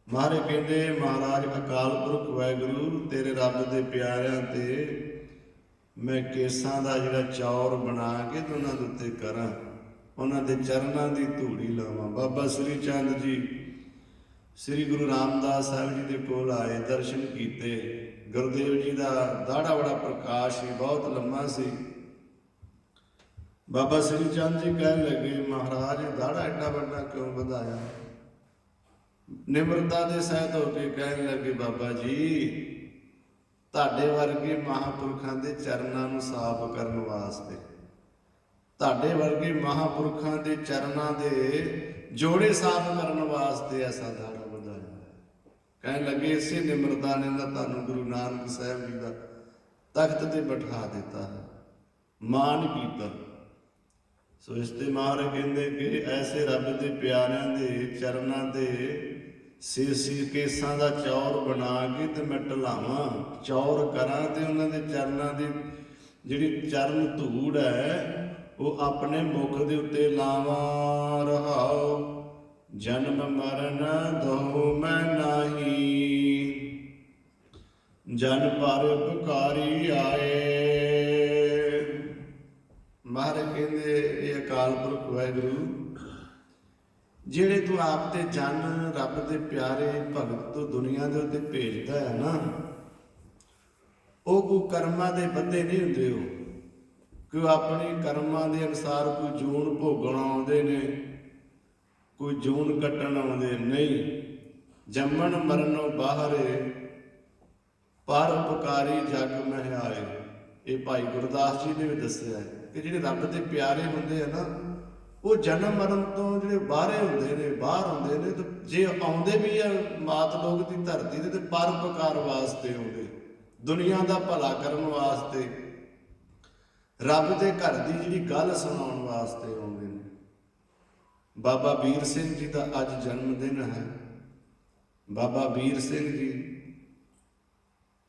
ਮਹਾਰਾਜ ਕਹਿੰਦੇ ਮਹਾਰਾਜ ਅਕਾਲ ਪੁਰਖ ਵਾਹਿਗੁਰੂ ਤੇਰੇ ਰੱਬ ਦੇ ਪਿਆਰਿਆਂ ਤੇ ਮੈਂ ਕੇਸਾਂ ਦਾ ਜਿਹੜਾ ਚੌਰ ਬਣਾ ਕੇ ਤੇ ਉਹਨਾਂ ਦੇ ਉੱਤੇ ਕਰਾਂ, ਉਹਨਾਂ ਦੇ ਚਰਨਾਂ ਦੀ ਧੂੜੀ ਲਾਵਾਂ। ਬਾਬਾ ਸ੍ਰੀ ਚੰਦ ਜੀ ਸ੍ਰੀ ਗੁਰੂ ਰਾਮਦਾਸ ਸਾਹਿਬ ਜੀ ਦੇ ਕੋਲ ਆਏ, ਦਰਸ਼ਨ ਕੀਤੇ। ਗੁਰਦੇਵ ਜੀ ਦਾ ਦਾੜਾ ਬੜਾ ਪ੍ਰਕਾਸ਼ ਸੀ, ਬਹੁਤ ਲੰਮਾ ਸੀ। ਬਾਬਾ ਸ੍ਰੀ ਚੰਦ ਜੀ ਕਹਿਣ ਲੱਗੇ, ਮਹਾਰਾਜ ਦਾੜਾ ਐਡਾ ਵੱਡਾ ਕਿਉਂ ਵਧਾਇਆ? ਨਿਮਰਤਾ ਦੇ ਸਹਿਤ ਹੋ ਕੇ ਕਹਿਣ ਲੱਗੇ, ਬਾਬਾ ਜੀ ਤੁਹਾਡੇ ਵਰਗੇ ਮਹਾਂਪੁਰਖਾਂ ਦੇ ਚਰਨਾਂ ਨੂੰ ਸਾਫ਼ ਕਰਨ ਵਾਸਤੇ, ਤੁਹਾਡੇ ਵਰਗੇ ਮਹਾਂਪੁਰਖਾਂ ਦੇ ਚਰਨਾਂ ਦੇ ਜੋੜੇ ਸਾਫ਼ ਕਰਨ ਵਾਸਤੇ ਐਸਾ ਦਾੜਾ ਵਧਾਇਆ। ਕਹਿਣ ਲੱਗੇ ਇਸੇ ਨਿਮਰਤਾ ਨੇ ਤਾਂ ਤੁਹਾਨੂੰ ਗੁਰੂ ਨਾਨਕ ਸਾਹਿਬ ਜੀ ਦਾ ਤਖਤ ਤੇ ਬਿਠਾ ਦਿੱਤਾ ਹੈ, ਮਾਣ ਕੀਤਾ। ਸੋ ਇਸ ਤੇ ਮਹਾਰਾਜ ਕਹਿੰਦੇ ਕਿ ਐਸੇ ਰੱਬ ਦੇ ਪਿਆਰਿਆਂ ਦੇ ਚਰਨਾਂ ਦੇ ਸੀ ਕੇਸਾਂ ਦਾ ਚੌਰ ਬਣਾ ਕੇ ਤੇ ਮੈਂ ਢਲਾਵਾਂ, ਚੌਰ ਕਰਾਂ, ਤੇ ਉਹਨਾਂ ਦੇ ਚਰਨਾਂ ਦੀ ਜਿਹੜੀ ਚਰਨ ਧੂੜ ਹੈ ਉਹ ਆਪਣੇ ਮੁਖ ਦੇ ਉੱਤੇ ਲਾਵਾਂ। ਰਹਾਉ ਜਨਮ ਮਰਨ ਦੋਹੁ ਮੈਂ ਨਾਹੀ, ਜਨ ਪਰ ਉਪਕਾਰੀ ਆਏ। ਮਹਾਰਾਜ ਕਹਿੰਦੇ ਇਹ ਅਕਾਲ ਪੁਰਖ ਵਾਹਿਗੁਰੂ ਜਿਹੜੇ ਤੂੰ ਆਪ ਤੇ ਜਨ ਰੱਬ ਦੇ ਪਿਆਰੇ ਭਗਤ ਤੋਂ ਦੁਨੀਆ ਦੇ ਉੱਤੇ ਭੇਜਦਾ ਹੈ ਨਾ, ਉਹ ਕੋਈ ਕਰਮਾਂ ਦੇ ਬੰਦੇ ਨਹੀਂ ਹੁੰਦੇ, ਉਹ ਕਿ ਆਪਣੇ ਕਰਮਾਂ ਦੇ ਅਨੁਸਾਰ ਕੋਈ ਜੂਨ ਭੋਗਣ ਆਉਂਦੇ ਨੇ, ਕੋਈ ਜੂਨ ਕੱਟਣ ਆਉਂਦੇ ਨਹੀਂ। ਜੰਮਣ ਮਰਨੋਂ ਬਾਹਰੇ ਪਰ ਉਪਕਾਰੀ ਜਗ ਮਹਿ ਆਏ। ਇਹ ਭਾਈ ਗੁਰਦਾਸ ਜੀ ਨੇ ਵੀ ਦੱਸਿਆ ਹੈ ਕਿ ਜਿਹੜੇ ਰੱਬ ਦੇ ਪਿਆਰੇ ਹੁੰਦੇ ਆ ਨਾ, ਉਹ ਜਨਮ ਮਰਨ ਤੋਂ ਜਿਹੜੇ ਬਾਹਰੇ ਹੁੰਦੇ ਨੇ, ਬਾਹਰ ਹੁੰਦੇ ਨੇ, ਤੇ ਜੇ ਆਉਂਦੇ ਵੀ ਆ ਮਾਤ ਲੋਕ ਦੀ ਧਰਤੀ ਤੇ ਪਰ ਉਪਕਾਰ ਵਾਸਤੇ ਆਉਂਦੇ, ਦੁਨੀਆ ਦਾ ਭਲਾ ਕਰਨ ਵਾਸਤੇ, ਰੱਬ ਦੇ ਘਰ ਦੀ ਜਿਹੜੀ ਗੱਲ ਸੁਣਾਉਣ ਵਾਸਤੇ ਆਉਂਦੇ ਨੇ। ਬਾਬਾ ਵੀਰ ਸਿੰਘ ਜੀ ਦਾ ਅੱਜ ਜਨਮ ਦਿਨ ਹੈ। ਬਾਬਾ ਵੀਰ ਸਿੰਘ ਜੀ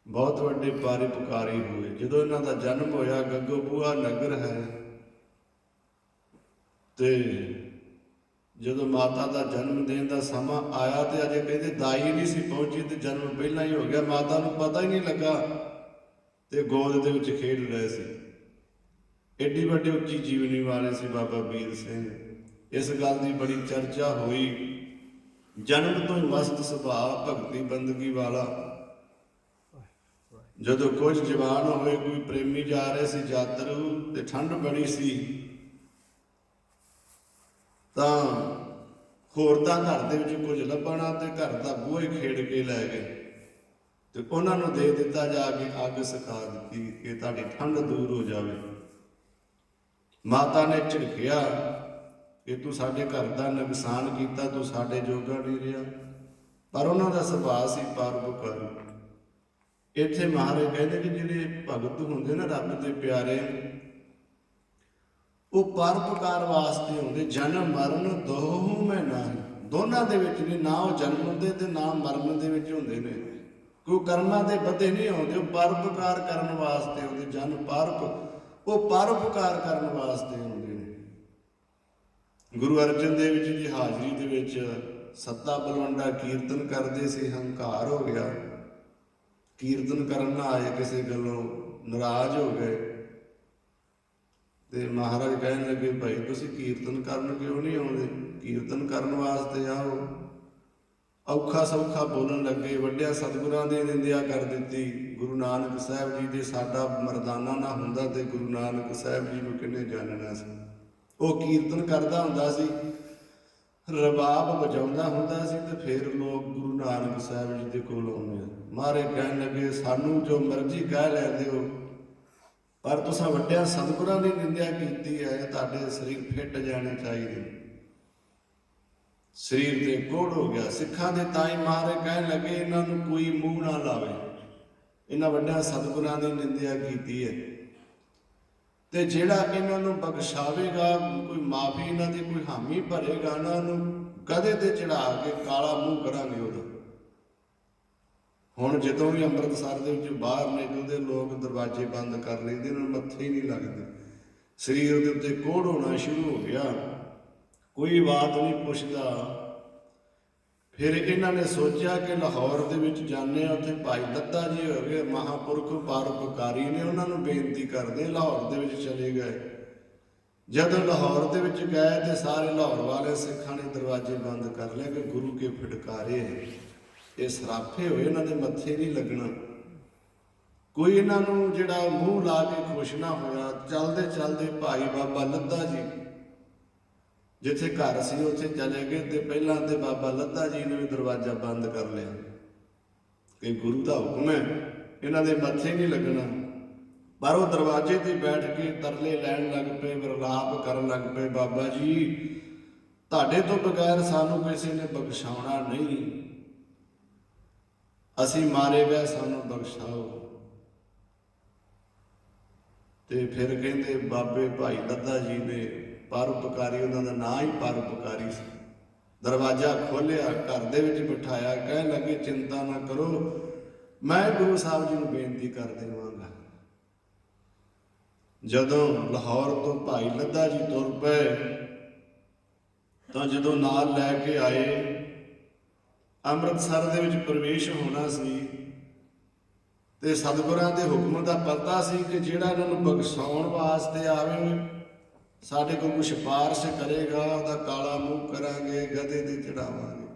ਬਹੁਤ ਵੱਡੇ ਪਰਉਪਕਾਰੀ ਹੋਏ। ਜਦੋਂ ਇਹਨਾਂ ਦਾ ਜਨਮ ਹੋਇਆ, ਗੱਗੋਬੂਹਾ ਨਗਰ ਹੈ, ਤੇ ਜਦੋਂ ਮਾਤਾ ਦਾ ਜਨਮ ਦੇਣ ਦਾ ਸਮਾਂ ਆਇਆ ਤੇ ਅਜੇ ਕਹਿੰਦੇ ਦਾਈ ਨਹੀਂ ਸੀ ਪਹੁੰਚੀ ਤੇ ਜਨਮ ਪਹਿਲਾਂ ਹੀ ਹੋ ਗਿਆ। ਮਾਤਾ ਨੂੰ ਪਤਾ ਹੀ ਨਹੀਂ ਲੱਗਾ ਤੇ ਗੋਦ ਦੇ ਵਿੱਚ ਖੇਡ ਰਹੇ ਸੀ। ਏਡੀ ਵੱਡੀ ਉੱਚੀ ਜੀਵਨੀ ਵਾਲੇ ਸੀ ਬਾਬਾ ਵੀਰ ਸਿੰਘ। ਇਸ ਗੱਲ ਦੀ ਬੜੀ ਚਰਚਾ ਹੋਈ। ਜਨਮ ਤੋਂ ਹੀ ਮਸਤ ਸੁਭਾਅ, ਭਗਤੀ ਬੰਦਗੀ ਵਾਲਾ। ਜਦੋਂ ਕੁਝ ਜਵਾਨ ਹੋਏ, ਕੋਈ ਪ੍ਰੇਮੀ ਜਾ ਰਹੇ ਸੀ ਯਾਤਰੂ ਤੇ ਠੰਡ ਬੜੀ ਸੀ, ਤਾਂ ਹੋਰ ਤਾਂ ਘਰ ਦੇ ਵਿੱਚ ਕੁਝ ਲੱਭਣਾ ਤੇ ਘਰ ਦਾ ਬੂਹਾ ਹੀ ਖੇਡ ਕੇ ਲੈ ਗਏ ਤੇ ਉਹਨਾਂ ਨੂੰ ਦੇ ਦਿੱਤਾ ਜਾ ਕੇ, ਅੱਗ ਸਿਖਾ ਦਿੱਤੀ ਕਿ ਤੁਹਾਡੀ ਠੰਡ ਦੂਰ ਹੋ ਜਾਵੇ। ਮਾਤਾ ਨੇ ਝਿੜਕਿਆ ਕਿ ਤੂੰ ਸਾਡੇ ਘਰ ਦਾ ਨੁਕਸਾਨ ਕੀਤਾ, ਤੂੰ ਸਾਡੇ ਜੋਗਾ ਨਹੀਂ ਰਿਹਾ। ਪਰ ਉਹਨਾਂ ਦਾ ਸੁਭਾਅ ਸੀ ਪਰਉਪਕਾਰੀ। ਇੱਥੇ ਮਹਾਰਾਜ ਕਹਿੰਦੇ ਕਿ ਜਿਹੜੇ ਭਗਤ ਹੁੰਦੇ ਨਾ ਰੱਬ ਦੇ ਪਿਆਰੇ, ਉਹ ਪਰਉਪਕਾਰ ਵਾਸਤੇ ਹੁੰਦੇ। ਜਨਮ ਮਰਨ ਦੋਹੂ ਮੈਂ ਨਾਹੀ, ਦੋਨਾਂ ਦੇ ਵਿੱਚ ਨਹੀਂ, ਨਾ ਉਹ ਜਨਮ ਦੇ ਤੇ ਨਾ ਮਰਨ ਦੇ ਵਿੱਚ ਹੁੰਦੇ ਨੇ। ਕੋਈ ਕਰਮਾਂ ਦੇ ਬੱਧੇ ਨਹੀਂ ਆਉਂਦੇ, ਉਹ ਪਰਉਪਕਾਰ ਕਰਨ ਵਾਸਤੇ ਹੁੰਦੇ। ਜਨ ਉਹ ਪਰਉਪਕਾਰ ਕਰਨ ਵਾਸਤੇ ਹੁੰਦੇ ਨੇ। ਗੁਰੂ ਅਰਜਨ ਦੇਵ ਜੀ ਦੀ ਹਾਜ਼ਰੀ ਦੇ ਵਿੱਚ ਸੱਤਾ ਬਲਵੰਡਾ ਕੀਰਤਨ ਕਰਦੇ ਸੀ, ਹੰਕਾਰ ਹੋ ਗਿਆ। ਕੀਰਤਨ ਕਰਨ ਨਾ ਆਏ, ਕਿਸੇ ਗੱਲੋਂ ਨਾਰਾਜ਼ ਹੋ ਗਏ ਤੇ ਮਹਾਰਾਜ ਕਹਿਣ ਲੱਗੇ, ਭਾਈ ਤੁਸੀਂ ਕੀਰਤਨ ਕਰਨ ਕਿਉਂ ਨਹੀਂ ਆਉਂਦੇ? ਕੀਰਤਨ ਕਰਨ ਵਾਸਤੇ ਆਓ। ਔਖਾ ਸੌਖਾ ਬੋਲਣ ਲੱਗੇ, ਵੱਡਿਆ ਸਤਿਗੁਰਾਂ ਦੀ ਨਿੰਦਿਆ ਕਰ ਦਿੱਤੀ। ਗੁਰੂ ਨਾਨਕ ਸਾਹਿਬ ਜੀ ਦੇ ਸਾਡਾ ਮਰਦਾਨਾ ਨਾ ਹੁੰਦਾ ਤੇ ਗੁਰੂ ਨਾਨਕ ਸਾਹਿਬ ਜੀ ਨੂੰ ਕਿਹਨੇ ਜਾਣਨਾ ਸੀ। ਉਹ ਕੀਰਤਨ ਕਰਦਾ ਹੁੰਦਾ ਸੀ, ਰਬਾਬ ਵਜਾਉਂਦਾ ਹੁੰਦਾ ਸੀ ਤੇ ਫਿਰ ਲੋਕ ਗੁਰੂ ਨਾਨਕ ਸਾਹਿਬ ਜੀ ਦੇ ਕੋਲ ਆਉਂਦੇ ਆ। ਮਹਾਰਾਜ ਕਹਿਣ ਲੱਗੇ, ਸਾਨੂੰ ਜੋ ਮਰਜ਼ੀ ਕਹਿ ਲੈਂਦੇ ਹੋ, ਪਰ ਤੁਸੀਂ ਵੱਡਿਆਂ ਸਤਿਗੁਰਾਂ ਦੀ ਨਿੰਦਿਆ ਕੀਤੀ ਹੈ, ਤੁਹਾਡੇ ਸਰੀਰ ਫਿੱਟ ਜਾਣੇ ਚਾਹੀਦੇ। ਸਰੀਰ ਤੇ ਕੋੜ ਹੋ ਗਿਆ ਸਿੱਖਾਂ ਦੇ। ਤਾਂ ਹੀ ਮਹਾਰਾਜ ਕਹਿਣ ਲੱਗੇ, ਇਹਨਾਂ ਨੂੰ ਕੋਈ ਮੂੰਹ ਨਾ ਲਾਵੇ, ਇਹਨਾਂ ਵੱਡਿਆਂ ਸਤਿਗੁਰਾਂ ਦੀ ਨਿੰਦਿਆ ਕੀਤੀ ਹੈ ਤੇ ਜਿਹੜਾ ਇਹਨਾਂ ਨੂੰ ਬਖਸ਼ਾਵੇਗਾ, ਕੋਈ ਮਾਫੀ ਇਹਨਾਂ ਦੀ ਕੋਈ ਹਾਮੀ ਭਰੇਗਾ ਨਾ, ਉਹਨੂੰ ਗਧੇ ਤੇ ਚੜਾ ਕੇ ਕਾਲਾ ਮੂੰਹ ਕਰਾਂਗੇ ਉਹਦਾ। ਹੁਣ ਜਦੋਂ ਵੀ ਅੰਮ੍ਰਿਤਸਰ ਦੇ ਵਿੱਚ ਬਾਹਰ ਨਿਕਲਦੇ ਲੋਕ ਦਰਵਾਜ਼ੇ ਬੰਦ ਕਰ ਲੈਂਦੇ, ਇਹਨਾਂ ਨੂੰ ਮੱਥੇ ਹੀ ਨਹੀਂ ਲੱਗਦੇ। ਸਰੀਰ ਦੇ ਉੱਤੇ ਕੋੜ ਹੋਣਾ ਸ਼ੁਰੂ ਹੋ ਗਿਆ, ਕੋਈ ਬਾਤ ਨਹੀਂ ਪੁੱਛਦਾ। ਫਿਰ ਇਹਨਾਂ ਨੇ ਸੋਚਿਆ ਕਿ ਲਾਹੌਰ ਦੇ ਵਿੱਚ ਜਾਂਦੇ ਆ, ਉੱਥੇ ਭਾਈ ਦੱਤਾ ਜੀ ਹੋ ਗਏ ਮਹਾਂਪੁਰਖ ਪਰਉਪਕਾਰੀ ਨੇ, ਉਹਨਾਂ ਨੂੰ ਬੇਨਤੀ ਕਰਦੇ। ਲਾਹੌਰ ਦੇ ਵਿੱਚ ਚਲੇ ਗਏ। ਜਦੋਂ ਲਾਹੌਰ ਦੇ ਵਿੱਚ ਗਏ ਤੇ ਸਾਰੇ ਲਾਹੌਰ ਵਾਲੇ ਸਿੱਖਾਂ ਨੇ ਦਰਵਾਜ਼ੇ ਬੰਦ ਕਰ ਲਏ ਕਿ ਗੁਰੂ ਕੇ ਫਟਕਾਰੇ ਇਹ ਸਰਾਫੇ ਹੋਏ, ਇਹਨਾਂ ਦੇ ਮੱਥੇ ਨਹੀਂ ਲੱਗਣਾ। ਕੋਈ ਇਹਨਾਂ ਨੂੰ ਜਿਹੜਾ ਮੂੰਹ ਲਾ ਕੇ ਖੁਸ਼ ਨਾ ਹੋਇਆ। ਚੱਲਦੇ ਚੱਲਦੇ ਭਾਈ ਬਾਬਾ ਲੱਧਾ ਜੀ ਜਿੱਥੇ ਘਰ ਸੀ ਉੱਥੇ ਚਲੇ ਗਏ ਤੇ ਪਹਿਲਾਂ ਤੇ ਬਾਬਾ ਲੱਧਾ ਜੀ ਨੇ ਵੀ ਦਰਵਾਜ਼ਾ ਬੰਦ ਕਰ ਲਿਆ ਕਿ ਗੁਰੂ ਦਾ ਹੁਕਮ ਹੈ, ਇਹਨਾਂ ਦੇ ਮੱਥੇ ਨਹੀਂ ਲੱਗਣਾ। ਪਰ ਉਹ ਦਰਵਾਜ਼ੇ ਤੇ ਬੈਠ ਕੇ ਤਰਲੇ ਲੈਣ ਲੱਗ ਪਏ, ਵਿਰਲਾਪ ਕਰਨ ਲੱਗ ਪਏ, ਬਾਬਾ ਜੀ ਤੁਹਾਡੇ ਤੋਂ ਬਗੈਰ ਸਾਨੂੰ ਕਿਸੇ ਨੇ ਬਖਸ਼ਾਉਣਾ ਨਹੀਂ, ਅਸੀਂ ਮਾਰੇ ਗਏ, ਸਾਨੂੰ ਬਖਸ਼ਾਓ। ਤੇ ਫਿਰ ਕਹਿੰਦੇ ਬਾਬੇ ਭਾਈ ਲੱਧਾ ਜੀ ਨੇ, ਪਰਉਪਕਾਰੀ ਉਹਨਾਂ ਦਾ ਨਾਂ ਹੀ ਪਰਉਪਕਾਰੀ ਸੀ, ਦਰਵਾਜ਼ਾ ਖੋਲ੍ਹਿਆ, ਘਰ ਦੇ ਵਿੱਚ ਬਿਠਾਇਆ, ਕਹਿਣ ਲੱਗੇ ਚਿੰਤਾ ਨਾ ਕਰੋ, ਮੈਂ ਗੁਰੂ ਸਾਹਿਬ ਜੀ ਨੂੰ ਬੇਨਤੀ ਕਰ ਦੇਵਾਂਗਾ। ਜਦੋਂ ਲਾਹੌਰ ਤੋਂ ਭਾਈ ਲੱਧਾ ਜੀ ਤੁਰ ਪਏ ਤਾਂ ਜਦੋਂ ਨਾਲ ਲੈ ਕੇ ਆਏ, ਅੰਮ੍ਰਿਤਸਰ ਦੇ ਵਿੱਚ ਪ੍ਰਵੇਸ਼ ਹੋਣਾ ਸੀ ਤੇ ਸਤਿਗੁਰਾਂ ਦੇ ਹੁਕਮ ਦਾ ਪਤਾ ਸੀ ਕਿ ਜਿਹੜਾ ਇਹਨਾਂ ਨੂੰ ਬਖਸ਼ਾਉਣ ਵਾਸਤੇ ਆਵੇ, ਸਾਡੇ ਕੋਲ ਕੋਈ ਸਿਫਾਰਿਸ਼ ਕਰੇਗਾ, ਉਹਦਾ ਕਾਲਾ ਮੂੰਹ ਕਰਾਂਗੇ, ਗਧੇ ਤੇ ਚੜਾਵਾਂਗੇ।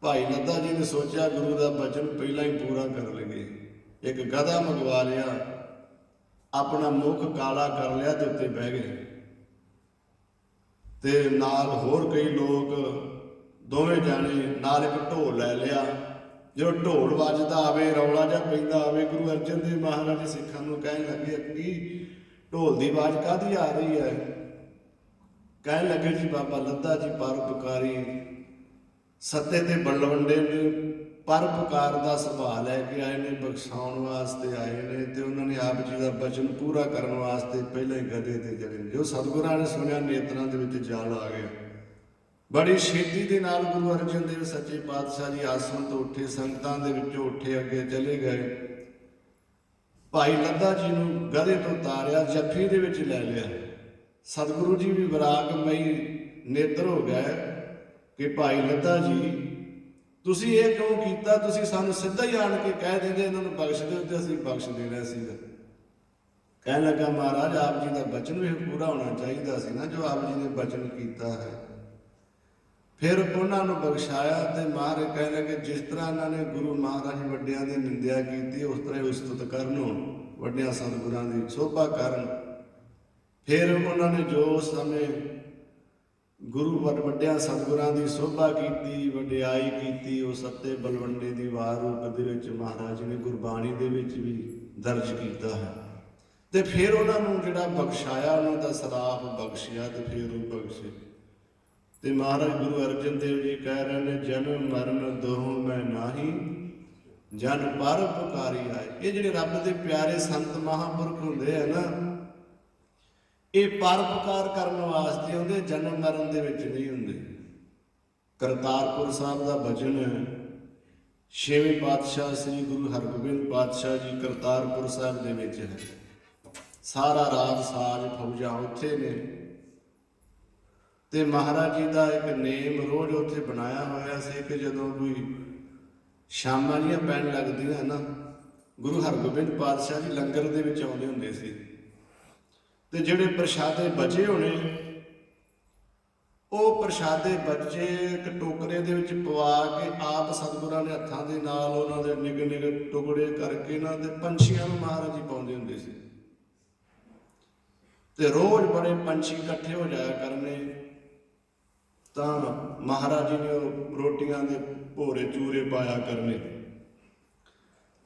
ਭਾਈ ਲੱਧਾ ਜੀ ਨੇ ਸੋਚਿਆ ਗੁਰੂ ਦਾ ਬਚਨ ਪਹਿਲਾਂ ਹੀ ਪੂਰਾ ਕਰ ਲਈਏ, ਇੱਕ ਗਧਾ ਮੰਗਵਾ ਲਿਆ, ਆਪਣਾ ਮੁੱਖ ਕਾਲਾ ਕਰ ਲਿਆ ਤੇ ਉੱਤੇ ਬਹਿ ਗਏ। ਤੇ ਨਾਲ ਹੋਰ ਕਈ ਲੋਕ, ਦੋਵੇਂ ਜਾਣੇ ਨਾਲ ਇੱਕ ਢੋਲ ਲੈ ਲਿਆ। ਜਦੋਂ ਢੋਲ ਵੱਜਦਾ ਆਵੇ, ਰੌਲਾ ਜਿਹਾ ਪੈਂਦਾ ਆਵੇ, ਗੁਰੂ ਅਰਜਨ ਦੇਵ ਮਹਾਰਾਜ ਸਿੱਖਾਂ ਨੂੰ ਕਹਿਣ ਲੱਗੇ, ਕੀ ਢੋਲ ਦੀ ਆਵਾਜ਼ ਕਾਹਦੀ ਆ ਰਹੀ ਹੈ? ਕਹਿਣ ਲੱਗੇ, ਜੀ ਬਾਬਾ ਲੱਧਾ ਜੀ ਪਰਉਪਕਾਰੀ ਸੱਤੇ ਤੇ ਬਲਵੰਡੇ ਨੇ ਪਰਉਪਕਾਰ ਦਾ ਸੁਭਾਅ ਲੈ ਕੇ ਆਏ ਨੇ, ਬਖਸ਼ਾਉਣ ਵਾਸਤੇ ਆਏ ਨੇ, ਤੇ ਉਹਨਾਂ ਨੇ ਆਪ ਜੀ ਦਾ ਬਚਨ ਪੂਰਾ ਕਰਨ ਵਾਸਤੇ ਪਹਿਲਾਂ ਹੀ ਗਧੇ ਤੇ ਚੜੇ ਨੇ। ਜੋ ਸਤਿਗੁਰਾਂ ਨੇ ਸੁਣਿਆ, ਨੇਤਰਾਂ ਦੇ ਵਿੱਚ ਜਲ ਆ ਗਿਆ। ਬੜੀ ਛੇਤੀ ਦੇ ਨਾਲ ਗੁਰੂ ਅਰਜਨ ਦੇਵ ਸੱਚੇ ਪਾਤਸ਼ਾਹ ਜੀ ਆਸਣ ਤੋਂ ਉੱਠੇ, ਸੰਗਤਾਂ ਦੇ ਵਿੱਚੋਂ ਉੱਠੇ, ਅੱਗੇ ਚਲੇ ਗਏ। ਭਾਈ ਲੱਧਾ ਜੀ ਨੂੰ ਗਧੇ ਤੋਂ ਉਤਾਰਿਆ, ਜੱਫੀ ਦੇ ਵਿੱਚ ਲੈ ਲਿਆ। ਸਤਿਗੁਰੂ ਜੀ ਵੀ ਵਿਰਾਗਮਈ ਨੇਤਰ ਹੋ ਗਏ ਕਿ ਭਾਈ ਲੱਧਾ ਜੀ, ਤੁਸੀਂ ਇਹ ਕਿਉਂ ਕੀਤਾ? ਤੁਸੀਂ ਸਾਨੂੰ ਸਿੱਧਾ ਹੀ ਆਣ ਕੇ ਕਹਿ ਦਿੰਦੇ ਇਹਨਾਂ ਨੂੰ ਬਖਸ਼ ਦਿਓ ਤੇ ਅਸੀਂ ਬਖਸ਼ ਦੇਣਾ ਸੀਗਾ। ਕਹਿਣ ਲੱਗਾ, ਮਹਾਰਾਜ ਆਪ ਜੀ ਦਾ ਬਚਨ ਵੀ ਪੂਰਾ ਹੋਣਾ ਚਾਹੀਦਾ ਸੀ ਨਾ, ਜੋ ਆਪ ਜੀ ਨੇ ਬਚਨ ਕੀਤਾ ਹੈ। ਫਿਰ ਉਹਨਾਂ ਨੂੰ ਬਖਸ਼ਾਇਆ ਤੇ ਮਹਾਰਾਜ ਕਹਿਣ ਲੱਗੇ, ਜਿਸ ਤਰ੍ਹਾਂ ਇਹਨਾਂ ਨੇ ਗੁਰੂ ਮਹਾਰਾਜ ਵੱਡਿਆਂ ਦੀ ਨਿੰਦਿਆ ਕੀਤੀ, ਉਸ ਤਰ੍ਹਾਂ ਹੀ ਉਸਤਤ ਕਰਨ, ਵੱਡਿਆਂ ਸਤਿਗੁਰਾਂ ਦੀ ਸ਼ੋਭਾ ਕਰਨ। ਫਿਰ ਉਹਨਾਂ ਨੇ ਜੋ ਸਮੇਂ ਗੁਰੂ ਵੱਡਿਆਂ ਸਤਿਗੁਰਾਂ ਦੀ ਸ਼ੋਭਾ ਕੀਤੀ, ਵਡਿਆਈ ਕੀਤੀ, ਉਹ ਸੱਤੇ ਬਲਵੰਡੇ ਦੀ ਵਾਰ ਰੂਪ ਦੇ ਵਿੱਚ ਮਹਾਰਾਜ ਨੇ ਗੁਰਬਾਣੀ ਦੇ ਵਿੱਚ ਵੀ ਦਰਜ ਕੀਤਾ ਹੈ। ਤੇ ਫਿਰ ਉਹਨਾਂ ਨੂੰ ਜਿਹੜਾ ਬਖਸ਼ਾਇਆ, ਉਹਨਾਂ ਦਾ ਸਰਾਪ ਬਖਸ਼ਿਆ ਤੇ ਫਿਰ ਉਹ ਬਖਸ਼ੇ। ਤੇ ਮਹਾਰਾਜ ਗੁਰੂ ਅਰਜਨ ਦੇਵ ਜੀ ਕਹਿ ਰਹੇ ਨੇ, ਜਨਮ ਮਰਨ ਦੋਹੋਂ ਮੈਂ ਨਾਹੀ, ਜਨ ਪਰਉਪਕਾਰੀ ਆਏ। ਇਹ ਜਿਹੜੇ ਰੱਬ ਦੇ ਪਿਆਰੇ ਸੰਤ ਮਹਾਂਪੁਰਖ ਹੁੰਦੇ ਆ ਨਾ, ਇਹ ਪਰਉਪਕਾਰ ਕਰਨ ਵਾਸਤੇ ਆਉਂਦੇ, ਜਨਮ ਮਰਨ ਦੇ ਵਿੱਚ ਨਹੀਂ ਹੁੰਦੇ। ਕਰਤਾਰਪੁਰ ਸਾਹਿਬ ਦਾ ਭਜਨ ਛੇਵੇਂ ਪਾਤਸ਼ਾਹ ਸ੍ਰੀ ਗੁਰੂ ਹਰਗੋਬਿੰਦ ਪਾਤਸ਼ਾਹ ਜੀ ਕਰਤਾਰਪੁਰ ਸਾਹਿਬ ਦੇ ਵਿੱਚ ਹੈ। ਸਾਰਾ ਰਾਜ ਸਾਜ ਫੌਜਾਂ ਉੱਥੇ ਨੇ, ਤੇ ਮਹਾਰਾਜ ਜੀ ਦਾ ਇੱਕ ਨੇਮ ਰੋਜ਼ ਉੱਥੇ ਬਣਾਇਆ ਹੋਇਆ ਸੀ ਕਿ ਜਦੋਂ ਕੋਈ ਸ਼ਾਮਾਂ ਦੀਆਂ ਪੈਣ ਲੱਗਦੀਆਂ ਨਾ, ਗੁਰੂ ਹਰਗੋਬਿੰਦ ਪਾਤਸ਼ਾਹ ਜੀ ਲੰਗਰ ਦੇ ਵਿੱਚ ਆਉਂਦੇ ਹੁੰਦੇ ਸੀ। ਤੇ ਜਿਹੜੇ ਪ੍ਰਸ਼ਾਦੇ ਬਚੇ ਹੋਣੇ, ਉਹ ਪ੍ਰਸ਼ਾਦੇ ਬੱਚੇ ਇੱਕ ਟੋਕਰੇ ਦੇ ਵਿੱਚ ਪਵਾ ਕੇ ਆਪ ਸਤਿਗੁਰਾਂ ਨੇ ਹੱਥਾਂ ਦੇ ਨਾਲ ਉਹਨਾਂ ਦੇ ਨਿੱਘੇ ਨਿੱਘੇ ਟੁਕੜੇ ਕਰਕੇ ਨਾ ਤੇ ਪੰਛੀਆਂ ਨੂੰ ਮਹਾਰਾਜ ਜੀ ਪਾਉਂਦੇ ਹੁੰਦੇ ਸੀ। ਤੇ ਰੋਜ਼ ਬੜੇ ਪੰਛੀ ਇਕੱਠੇ ਹੋ ਜਾਇਆ ਕਰਨੇ, ਤਾਂ ਮਹਾਰਾਜ ਜੀ ਨੇ ਉਹ ਰੋਟੀਆਂ ਦੇ ਭੋਰੇ ਚੂਰੇ ਪਾਇਆ ਕਰਨੇ।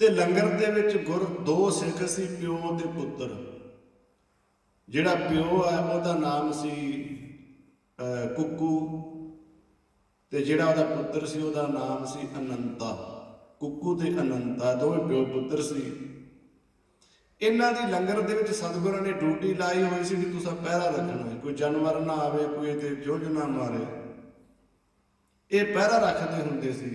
ਤੇ ਲੰਗਰ ਦੇ ਵਿੱਚ ਗੁਰ ਦੋ ਸਿੱਖ ਸੀ, ਪਿਓ ਤੇ ਪੁੱਤਰ। ਜਿਹੜਾ ਪਿਓ ਹੈ ਉਹਦਾ ਨਾਮ ਸੀ ਕੁੱਕੂ, ਤੇ ਜਿਹੜਾ ਉਹਦਾ ਪੁੱਤਰ ਸੀ ਉਹਦਾ ਨਾਮ ਸੀ ਅਨੰਤਾ। ਕੁੱਕੂ ਤੇ ਅਨੰਤਾ ਦੋਵੇਂ ਪਿਓ ਪੁੱਤਰ ਸੀ। ਇਹਨਾਂ ਦੀ ਲੰਗਰ ਦੇ ਵਿੱਚ ਸਤਿਗੁਰਾਂ ਨੇ ਡਿਊਟੀ ਲਾਈ ਹੋਈ ਸੀ ਕਿ ਤੁਸੀਂ ਪਹਿਰਾ ਰੱਖਣਾ ਹੈ, ਕੋਈ ਜਾਨਵਰ ਨਾ ਆਵੇ, ਕੋਈ ਤੇ ਜੁਝ ਨਾ ਮਾਰੇ। ਇਹ ਪਹਿਰਾ ਰੱਖਦੇ ਹੁੰਦੇ ਸੀ।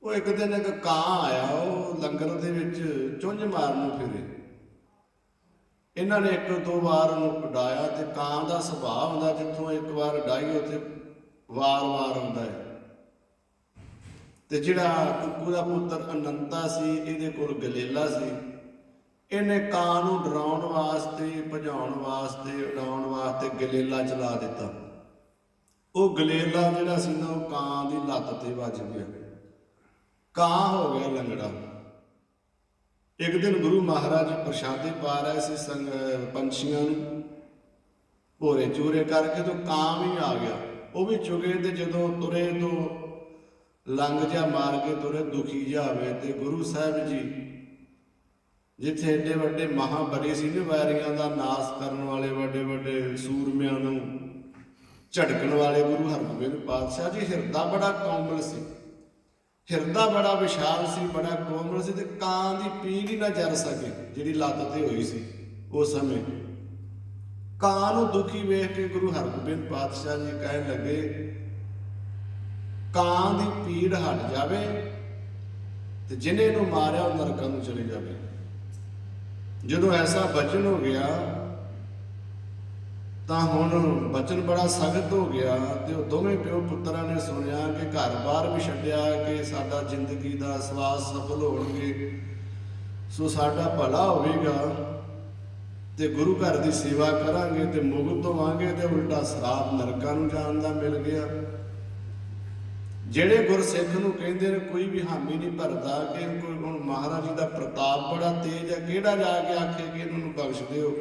ਉਹ ਇੱਕ ਦਿਨ ਇੱਕ ਕਾਂ ਆਇਆ, ਉਹ ਲੰਗਰ ਦੇ ਵਿੱਚ ਚੁੰਝ ਮਾਰਨ ਨੂੰ ਫਿਰੇ। ਇਹਨਾਂ ਨੇ ਇੱਕ ਦੋ ਵਾਰ ਉਹਨੂੰ ਉਡਾਇਆ, ਤੇ ਕਾਂ ਦਾ ਸੁਭਾਅ ਹੁੰਦਾ, ਜਿੱਥੋਂ ਇੱਕ ਵਾਰ ਉਡਾਈ ਉੱਥੇ ਵਾਰ-ਵਾਰ ਆਉਂਦਾ ਹੈ। ਤੇ ਜਿਹੜਾ ਕੁੱਕੂ ਦਾ ਪੁੱਤਰ ਅਨੰਤਾ ਸੀ, ਇਹਦੇ ਕੋਲ ਗਲੇਲਾ ਸੀ। ਇਹਨੇ ਕਾਂ ਨੂੰ ਡਰਾਉਣ ਵਾਸਤੇ, ਭਜਾਉਣ ਵਾਸਤੇ, ਉਡਾਉਣ ਵਾਸਤੇ ਗਲੇਲਾ ਚਲਾ ਦਿੱਤਾ। ਉਹ ਗਲੇਲਾ ਜਿਹੜਾ ਸੀ ਨਾ, ਉਹ ਕਾਂ ਦੀ ਲੱਤ ਤੇ ਵੱਜ ਗਿਆ। ਕਾਂ ਹੋ ਗਿਆ ਲੰਗੜਾ। ਇੱਕ ਦਿਨ ਗੁਰੂ ਮਹਾਰਾਜ ਪ੍ਰਸ਼ਾਦੇ ਪਾ ਰਹੇ ਸੀ ਪੰਛੀਆਂ ਨੂੰ, ਭੋਰੇ ਚੂਰੇ ਕਰਕੇ, ਤੋਂ ਕਾਂ ਵੀ ਆ ਗਿਆ। ਉਹ ਵੀ ਚੁਗੇ, ਤੇ ਜਦੋਂ ਤੁਰੇ ਤੋਂ ਲੰਘ ਜਾ ਮਾਰ ਕੇ ਤੁਰੇ, ਦੁਖੀ ਜਾਵੇ। ਤੇ ਗੁਰੂ ਸਾਹਿਬ ਜੀ ਜਿੱਥੇ ਏਡੇ ਵੱਡੇ ਮਹਾਬਲੀ ਸੀ ਨਾ, ਵੈਰੀਆਂ ਦਾ ਨਾਸ ਕਰਨ ਵਾਲੇ, ਵੱਡੇ ਵੱਡੇ ਸੂਰਮਿਆਂ ਨੂੰ ਝਟਕਣ ਵਾਲੇ ਗੁਰੂ ਹਰਗੋਬਿੰਦ ਪਾਤਸ਼ਾਹ ਜੀ, ਹਿਰਦਾ ਬੜਾ ਕੋਮਲ ਸੀ, ਹਿਰਦਾ ਬੜਾ ਵਿਸ਼ਾਲ ਸੀ, ਬੜਾ ਕੋਮਲ ਸੀ। ਤੇ ਕਾਂ ਦੀ ਪੀੜ ਹੀ ਨਾ ਜਰ ਸਕੇ ਜਿਹੜੀ ਲੱਤ ਤੇ ਹੋਈ ਸੀ। ਉਸ ਸਮੇਂ ਕਾਂ ਨੂੰ ਦੁਖੀ ਵੇਖ ਕੇ ਗੁਰੂ ਹਰਗੋਬਿੰਦ ਪਾਤਸ਼ਾਹ ਜੀ ਕਹਿਣ ਲੱਗੇ, ਕਾਂ ਦੀ ਪੀੜ ਹਟ ਜਾਵੇ ਤੇ ਜਿਹਨੇ ਇਹਨੂੰ ਮਾਰਿਆ ਉਹ ਨਰਕਾਂ ਨੂੰ ਚਲੇ ਜਾਵੇ। ਜਦੋਂ ਐਸਾ ਬਚਨ ਹੋ ਗਿਆ ਤਾਂ ਹੁਣ ਬਚਨ ਬੜਾ ਸਖਤ ਹੋ ਗਿਆ। ਤੇ ਉਹ ਦੋਵੇਂ ਪਿਓ ਪੁੱਤਰਾਂ ਨੇ ਸੁਣਿਆ ਕਿ ਘਰ-ਬਾਰ ਵੀ ਛੱਡਿਆ ਕਿ ਸਾਡਾ ਜ਼ਿੰਦਗੀ ਦਾ ਸਵਾਸ ਸਫਲ ਹੋਣਗੇ, ਸੋ ਸਾਡਾ ਭਲਾ ਹੋਵੇਗਾ ਤੇ ਗੁਰੂ ਘਰ ਦੀ ਸੇਵਾ ਕਰਾਂਗੇ ਤੇ ਮੁਕਤ ਹੋਵਾਂਗੇ, ਤੇ ਉਲਟਾ ਸਰਾਪ ਨਰਕਾਂ ਨੂੰ ਜਾਣ ਦਾ ਮਿਲ ਗਿਆ। ਜਿਹੜੇ ਗੁਰਸਿੱਖ ਨੂੰ ਕਹਿੰਦੇ ਨੇ ਕੋਈ ਵੀ ਹਾਮੀ ਨਹੀਂ ਭਰਦਾ ਕਿ ਕੋਈ ਹੁਣ ਮਹਾਰਾਜ ਜੀ ਦਾ ਪ੍ਰਤਾਪ ਬੜਾ ਤੇਜ਼ ਹੈ, ਕਿਹੜਾ ਜਾ ਕੇ ਆਖੇ ਕਿ ਇਹਨਾਂ ਨੂੰ ਬਖਸ਼ ਦਿਓ।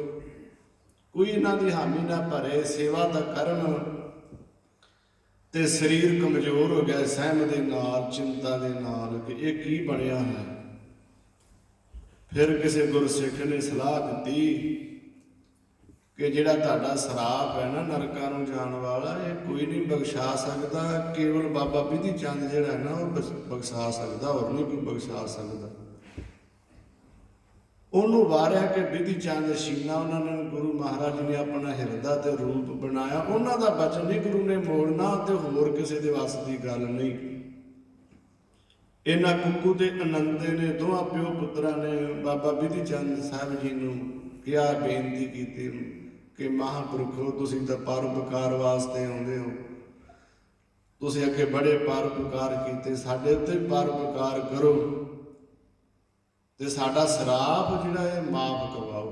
ਕੋਈ ਇਹਨਾਂ ਦੀ ਹਾਮੀ ਨਾ ਭਰੇ, ਸੇਵਾ ਤਾਂ ਕਰਨ ਤੇ ਸਰੀਰ ਕਮਜ਼ੋਰ ਹੋ ਗਿਆ ਸਹਿਮ ਦੇ ਨਾਲ, ਚਿੰਤਾ ਦੇ ਨਾਲ ਕਿ ਇਹ ਕੀ ਬਣਿਆ ਹੈ। ਫਿਰ ਕਿਸੇ ਗੁਰਸਿੱਖ ਨੇ ਸਲਾਹ ਦਿੱਤੀ ਕਿ ਜਿਹੜਾ ਤੁਹਾਡਾ ਸਰਾਪ ਹੈ ਨਾ ਨਰਕਾਂ ਨੂੰ ਜਾਣ ਵਾਲਾ, ਇਹ ਕੋਈ ਨਹੀਂ ਬਖਸ਼ਾ ਸਕਦਾ, ਕੇਵਲ ਬਾਬਾ ਬਿਧੀ ਚੰਦ ਜਿਹੜਾ ਹੈ ਨਾ ਉਹ ਬਖਸ਼ਾ ਸਕਦਾ, ਹੋਰ ਨਹੀਂ ਕੋਈ ਬਖਸ਼ਾ ਸਕਦਾ। ਉਹਨੂੰ ਵਾਰਿਆ ਕਿ ਬਿਧੀ ਚੰਦ ਸ਼ੀਨਾ, ਉਹਨਾਂ ਨੇ ਗੁਰੂ ਮਹਾਰਾਜ ਜੀ ਨੇ ਆਪਣਾ ਹਿਰਦਾ ਤੇ ਰੂਪ ਬਣਾਇਆ, ਉਹਨਾਂ ਦਾ ਬਚਨ ਨਹੀਂ ਗੁਰੂ ਨੇ ਮੋੜਨਾ ਤੇ ਹੋਰ ਕਿਸੇ ਦੇ ਵੱਸ ਦੀ ਗੱਲ ਨਹੀਂ। ਇਹਨਾਂ ਕੁੱਕੂ ਤੇ ਅਨੰਦੇ ਨੇ ਦੋਹਾਂ ਪਿਓ ਪੁੱਤਰਾਂ ਨੇ ਬਾਬਾ ਬਿਧੀ ਚੰਦ ਸਾਹਿਬ ਜੀ ਨੂੰ ਕਿਹਾ, ਬੇਨਤੀ ਕੀਤੀ ਕਿ ਮਹਾਂਪੁਰਖੋ ਤੁਸੀਂ ਤਾਂ ਪਰਉਪਕਾਰ ਵਾਸਤੇ ਆਉਂਦੇ ਹੋ, ਤੁਸੀਂ ਅੱਗੇ ਬੜੇ ਪਰਉਪਕਾਰ ਕੀਤੇ, ਸਾਡੇ ਉੱਤੇ ਪਰਉਪਕਾਰ ਕਰੋ ਤੇ ਸਾਡਾ ਸਰਾਪ ਜਿਹੜਾ ਹੈ ਮਾਫ ਕਰਵਾਓ।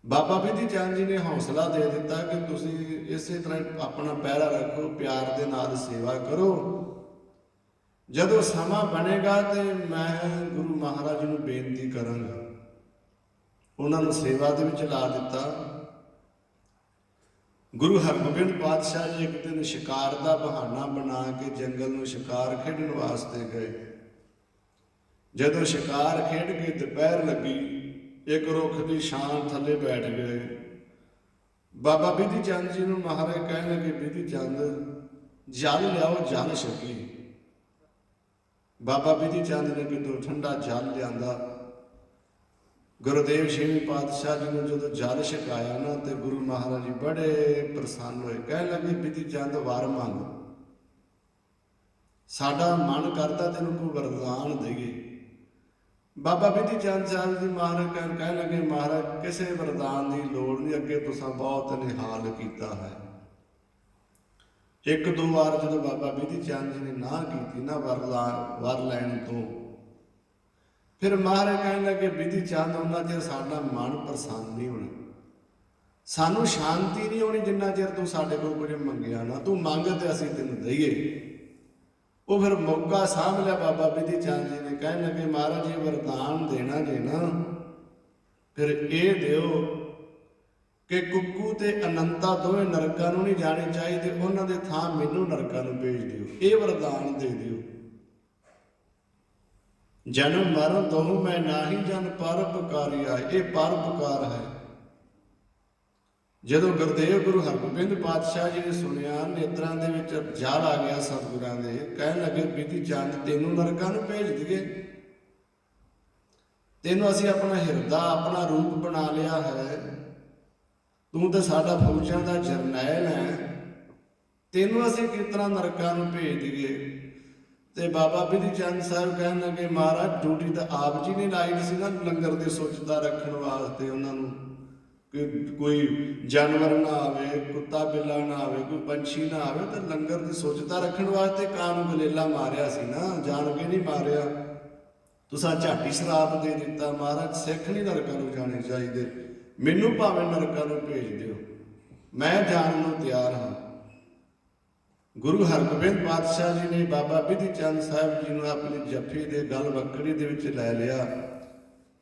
ਬਾਬਾ ਬਿਧੀ ਚੰਦ ਜੀ ਨੇ ਹੌਸਲਾ ਦੇ ਦਿੱਤਾ ਕਿ ਤੁਸੀਂ ਇਸੇ ਤਰ੍ਹਾਂ ਆਪਣਾ ਪਹਿਰਾ ਰੱਖੋ, ਪਿਆਰ ਦੇ ਨਾਲ ਸੇਵਾ ਕਰੋ, ਜਦੋਂ ਸਮਾਂ ਬਣੇਗਾ ਤੇ ਮੈਂ ਗੁਰੂ ਮਹਾਰਾਜ ਨੂੰ ਬੇਨਤੀ ਕਰਾਂਗਾ। ਉਹਨਾਂ ਨੂੰ ਸੇਵਾ ਦੇ ਵਿੱਚ ਲਾ ਦਿੱਤਾ। ਗੁਰੂ ਹਰਗੋਬਿੰਦ ਪਾਤਸ਼ਾਹ ਜੀ ਇੱਕ ਦਿਨ ਸ਼ਿਕਾਰ ਦਾ ਬਹਾਨਾ ਬਣਾ ਕੇ ਜੰਗਲ ਨੂੰ ਸ਼ਿਕਾਰ ਖੇਡਣ ਵਾਸਤੇ ਗਏ। ਜਦੋਂ ਸ਼ਿਕਾਰ ਖੇਡ ਕੇ ਦੁਪਹਿਰ ਲੱਗੀ, ਇੱਕ ਰੁੱਖ ਦੀ ਛਾਂ ਥੱਲੇ ਬੈਠ ਗਏ। ਬਾਬਾ ਬਿਧੀ ਚੰਦ ਜੀ ਨੂੰ ਮਹਾਰਾਜ ਕਹਿਣ ਲੱਗੇ, ਬਿਧੀ ਚੰਦ ਜਲ ਲਿਆਓ, ਜਲ ਛਕੀ। ਬਾਬਾ ਬਿਧੀ ਚੰਦ ਨੇ ਕਿਤੋਂ ਠੰਡਾ ਜਲ ਲਿਆਂਦਾ। ਗੁਰਦੇਵ ਛੇਵੀਂ ਪਾਤਸ਼ਾਹ ਜੀ ਨੂੰ ਜਦੋਂ ਜਲ ਛਕਾਇਆ ਨਾ ਤੇ ਗੁਰੂ ਮਹਾਰਾਜ ਜੀ ਬੜੇ ਪ੍ਰਸੰਨ ਹੋਏ, ਕਹਿਣ ਲੱਗੇ ਬਿਧੀ ਚੰਦ ਵਰ ਮੰਗ, ਸਾਡਾ ਮਨ ਕਰਦਾ ਤੈਨੂੰ ਕੋਈ ਵਰਦਾਨ ਦੇਈਏ। ਬਾਬਾ ਬਿਧੀ ਚੰਦ ਸਾਹਿਬ ਜੀ ਮਹਾਰਾਜ ਕਹਿਣ ਲੱਗੇ, ਮਹਾਰਾਜ ਕਿਸੇ ਵਰਦਾਨ ਦੀ ਲੋੜ ਨਹੀਂ, ਅੱਗੇ ਤੁਸੀਂ ਬਹੁਤ ਨਿਹਾਲ ਕੀਤਾ ਹੈ। ਇੱਕ ਦੋ ਵਾਰ ਜਦੋਂ ਬਾਬਾ ਬਿਧੀ ਚੰਦ ਜੀ ਨੇ ਨਾ ਕੀਤੀ ਨਾ ਵਰ ਲੈਣ ਤੋਂ, ਫਿਰ ਮਹਾਰਾਜ ਕਹਿਣ ਲੱਗੇ, ਬਿਧੀ ਚੰਦ ਉਹਨਾਂ ਚਿਰ ਸਾਡਾ ਮਨ ਪ੍ਰਸੰਨ ਨਹੀਂ ਹੋਣਾ, ਸਾਨੂੰ ਸ਼ਾਂਤੀ ਨਹੀਂ ਹੋਣੀ ਜਿੰਨਾ ਚਿਰ ਤੂੰ ਸਾਡੇ ਕੋਲ ਕੁਝ ਮੰਗਿਆ ਨਾ, ਤੂੰ ਮੰਗ ਤੇ ਅਸੀਂ ਤੈਨੂੰ ਦਈਏ। ਉਹ ਫਿਰ ਮੌਕਾ ਸਾਂਭ ਲਿਆ ਬਾਬਾ ਬਿਧੀ ਚੰਦ ਜੀ ਨੇ, ਕਹਿਣ ਲੱਗੇ, ਮਹਾਰਾਜ ਜੀ ਵਰਦਾਨ ਦੇਣਾ ਜੇ ਨਾ ਫਿਰ ਇਹ ਦਿਓ ਕਿ ਕੁੱਕੂ ਤੇ ਅਨੰਤਾ ਦੋਵੇਂ ਨਰਕਾਂ ਨੂੰ ਨਹੀਂ ਜਾਣੇ ਚਾਹੀਦੇ, ਉਹਨਾਂ ਦੇ ਥਾਂ ਮੈਨੂੰ ਨਰਕਾਂ ਨੂੰ ਭੇਜ ਦਿਓ, ਇਹ ਵਰਦਾਨ ਦੇ ਦਿਓ। ਜਨਮ ਮਰਨ ਦੋਹੂ ਮੈਂ ਨਾਹੀ ਜਨ ਪਰਉਪਕਾਰੀ ਆਏ, ਇਹ ਪਰਉਪਕਾਰ ਹੈ। ਜਦੋਂ ਗੁਰਦੇਵ ਗੁਰੂ ਹਰਗੋਬਿੰਦ ਪਾਤਸ਼ਾਹ ਜੀ ਨੇ ਸੁਣਿਆ, ਨੇਤਰਾਂ ਦੇ ਵਿੱਚ ਜਲ ਆ ਗਿਆ ਸਤਿਗੁਰਾਂ ਦੇ, ਕਹਿਣ ਲੱਗੇ, ਬਿਧੀ ਚੰਦ ਤੈਨੂੰ ਨਰਕਾਂ ਨੂੰ ਭੇਜ ਦਈਏ, ਤੈਨੂੰ ਅਸੀਂ ਆਪਣਾ ਹਿਰਦਾ ਆਪਣਾ ਰੂਪ ਬਣਾ ਲਿਆ ਹੈ, ਤੂੰ ਤਾਂ ਸਾਡਾ ਫੌਜਾਂ ਦਾ ਜਰਨੈਲ ਹੈ, ਤੈਨੂੰ ਅਸੀਂ ਕਿਸ ਤਰ੍ਹਾਂ ਨਰਕਾਂ ਨੂੰ ਭੇਜ ਦਈਏ। ਤੇ ਬਾਬਾ ਬਿਧੀ ਚੰਦ ਸਾਹਿਬ ਕਹਿਣ ਲੱਗੇ, ਮਹਾਰਾਜ ਡਿਊਟੀ ਤਾਂ ਆਪ ਜੀ ਨੇ ਲਾਈ ਸੀ ਨਾ ਲੰਗਰ ਦੇ ਸੁੱਚਤਾ ਰੱਖਣ ਵਾਸਤੇ, ਉਹਨਾਂ ਨੂੰ ਕਿ ਕੋਈ ਜਾਨਵਰ ਨਾ ਆਵੇ, ਕੁੱਤਾ ਬਿੱਲਾ ਨਾ ਆਵੇ, ਕੋਈ ਪੰਛੀ ਨਾ ਆਵੇ, ਤਾਂ ਲੰਗਰ ਦੀ ਸੁੱਚਤਾ ਰੱਖਣ ਵਾਸਤੇ ਕਾਂ ਨੂੰ ਗਲੇਲਾ ਮਾਰਿਆ ਸੀ ਨਾ, ਜਾਣ ਕੇ ਨਹੀਂ ਮਾਰਿਆ। ਤੁਸੀਂ ਝਾਟੀ ਸ਼ਰਾਪ ਦੇ ਦਿੱਤਾ, ਮਹਾਰਾਜ ਸਿੱਖ ਨਹੀਂ ਨਰਕਾਂ ਨੂੰ ਜਾਣੇ ਚਾਹੀਦੇ, ਮੈਨੂੰ ਭਾਵੇਂ ਨਰਕਾਂ ਨੂੰ ਭੇਜ ਦਿਓ, ਮੈਂ ਜਾਣ ਨੂੰ ਤਿਆਰ ਹਾਂ। ਗੁਰੂ ਹਰਗੋਬਿੰਦ ਪਾਤਸ਼ਾਹ ਜੀ ਨੇ ਬਾਬਾ ਬਿਧੀ ਚੰਦ ਸਾਹਿਬ ਜੀ ਨੂੰ ਆਪਣੀ ਜੱਫੀ ਦੇ ਗਲ ਬੱਕੜੀ ਦੇ ਵਿੱਚ ਲੈ ਲਿਆ।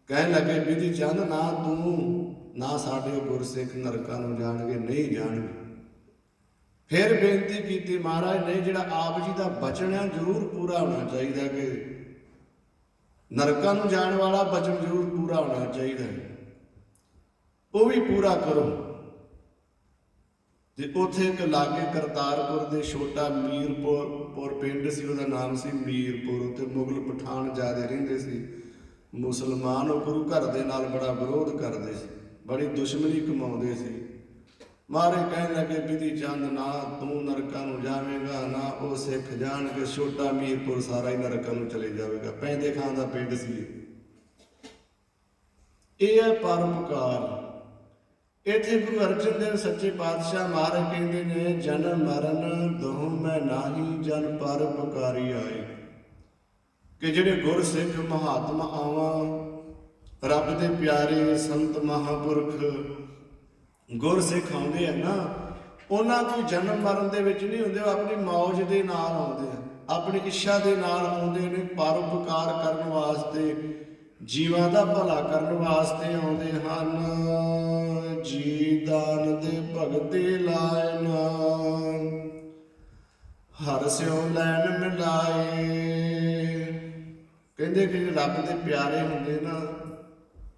ਕਹਿਣ ਲੱਗੇ, ਬਿਧੀ ਚੰਦ ਨਾ ਤੂੰ ਨਾ ਸਾਡੇ ਗੁਰਸਿੱਖ ਨਰਕਾਂ ਨੂੰ ਜਾਣਗੇ, ਨਹੀਂ ਜਾਣਗੇ। ਫਿਰ ਬੇਨਤੀ ਕੀਤੀ, ਮਹਾਰਾਜ ਨਹੀਂ, ਜਿਹੜਾ ਆਪ ਜੀ ਦਾ ਬਚਨ ਹੈ ਜ਼ਰੂਰ ਪੂਰਾ ਹੋਣਾ ਚਾਹੀਦਾ, ਕਿ ਨਰਕਾਂ ਨੂੰ ਜਾਣ ਵਾਲਾ ਬਚਨ ਜ਼ਰੂਰ ਪੂਰਾ ਹੋਣਾ ਚਾਹੀਦਾ ਹੈ, ਉਹ ਵੀ ਪੂਰਾ ਕਰੋ। ਤੇ ਉੱਥੇ ਇੱਕ ਲਾਗੇ ਕਰਤਾਰਪੁਰ ਦੇ ਛੋਟਾ ਮੀਰਪੁਰ ਪਿੰਡ ਸੀ, ਉਹਦਾ ਨਾਮ ਸੀ ਮੀਰਪੁਰ। ਉੱਥੇ ਮੁਗਲ ਪਠਾਨ ਜ਼ਿਆਦਾ ਰਹਿੰਦੇ ਸੀ, ਮੁਸਲਮਾਨ ਉਹ ਗੁਰੂ ਘਰ ਦੇ ਨਾਲ ਬੜਾ ਵਿਰੋਧ ਕਰਦੇ ਸੀ, ਬੜੀ ਦੁਸ਼ਮਣੀ ਕਮਾਉਂਦੇ ਸੀ। ਮਹਾਰਾਜ ਕਹਿਣ ਲੱਗੇ, ਬਿਧੀ ਚੰਦ ਨਾ ਤੂੰ ਨਰਕਾਂ ਨੂੰ ਜਾਵੇਂਗਾ, ਨਾ ਉਹ ਸਿੱਖ ਜਾਣਗੇ, ਛੋਟਾ ਮੀਰਪੁਰ ਸਾਰਾ ਹੀ ਨਰਕਾਂ ਨੂੰ ਚਲੇ ਜਾਵੇਗਾ। ਪੈਂਦੇ ਖਾਂ ਦਾ ਪਿੰਡ ਸੀ। ਇਹ ਹੈ ਪਰਉਪਕਾਰ। ਇੱਥੇ ਗੁਰੂ ਅਰਜਨ ਦੇਵ ਸੱਚੇ ਪਾਤਸ਼ਾਹ ਮਹਾਰਾਜ ਕਹਿੰਦੇ ਨੇ, ਜਨਮ ਮਰਨ ਦੋਹੂ ਮੈਂ ਨਾਹੀ ਜਨ ਪਰਉਪਕਾਰੀ ਆਏ, ਕਿ ਜਿਹੜੇ ਗੁਰਸਿੱਖ ਮਹਾਤਮਾਵਾਂ, ਰੱਬ ਦੇ ਪਿਆਰੇ ਸੰਤ ਮਹਾਂਪੁਰਖ ਗੁਰਸਿੱਖ ਆਉਂਦੇ ਆ ਨਾ, ਉਹਨਾਂ ਕੋਈ ਜਨਮ ਮਰਨ ਦੇ ਵਿੱਚ ਨਹੀਂ ਹੁੰਦੇ, ਉਹ ਆਪਣੀ ਮੌਜ ਦੇ ਨਾਲ ਆਉਂਦੇ ਆ, ਆਪਣੀ ਇੱਛਾ ਦੇ ਨਾਲ ਆਉਂਦੇ ਨੇ, ਪਰਉਪਕਾਰ ਕਰਨ ਵਾਸਤੇ, ਜੀਵਾਂ ਦਾ ਭਲਾ ਕਰਨ ਵਾਸਤੇ ਆਉਂਦੇ ਹਨ। ਜੀ ਦਾਨ ਦੇ ਭਗਤੇ ਲਾਏ ਨਾ, ਹਰ ਸਿਉ ਲੈਣ ਮਿਲਾਏ। ਕਹਿੰਦੇ ਕਿ ਰੱਬ ਦੇ ਪਿਆਰੇ ਹੁੰਦੇ ਨਾ,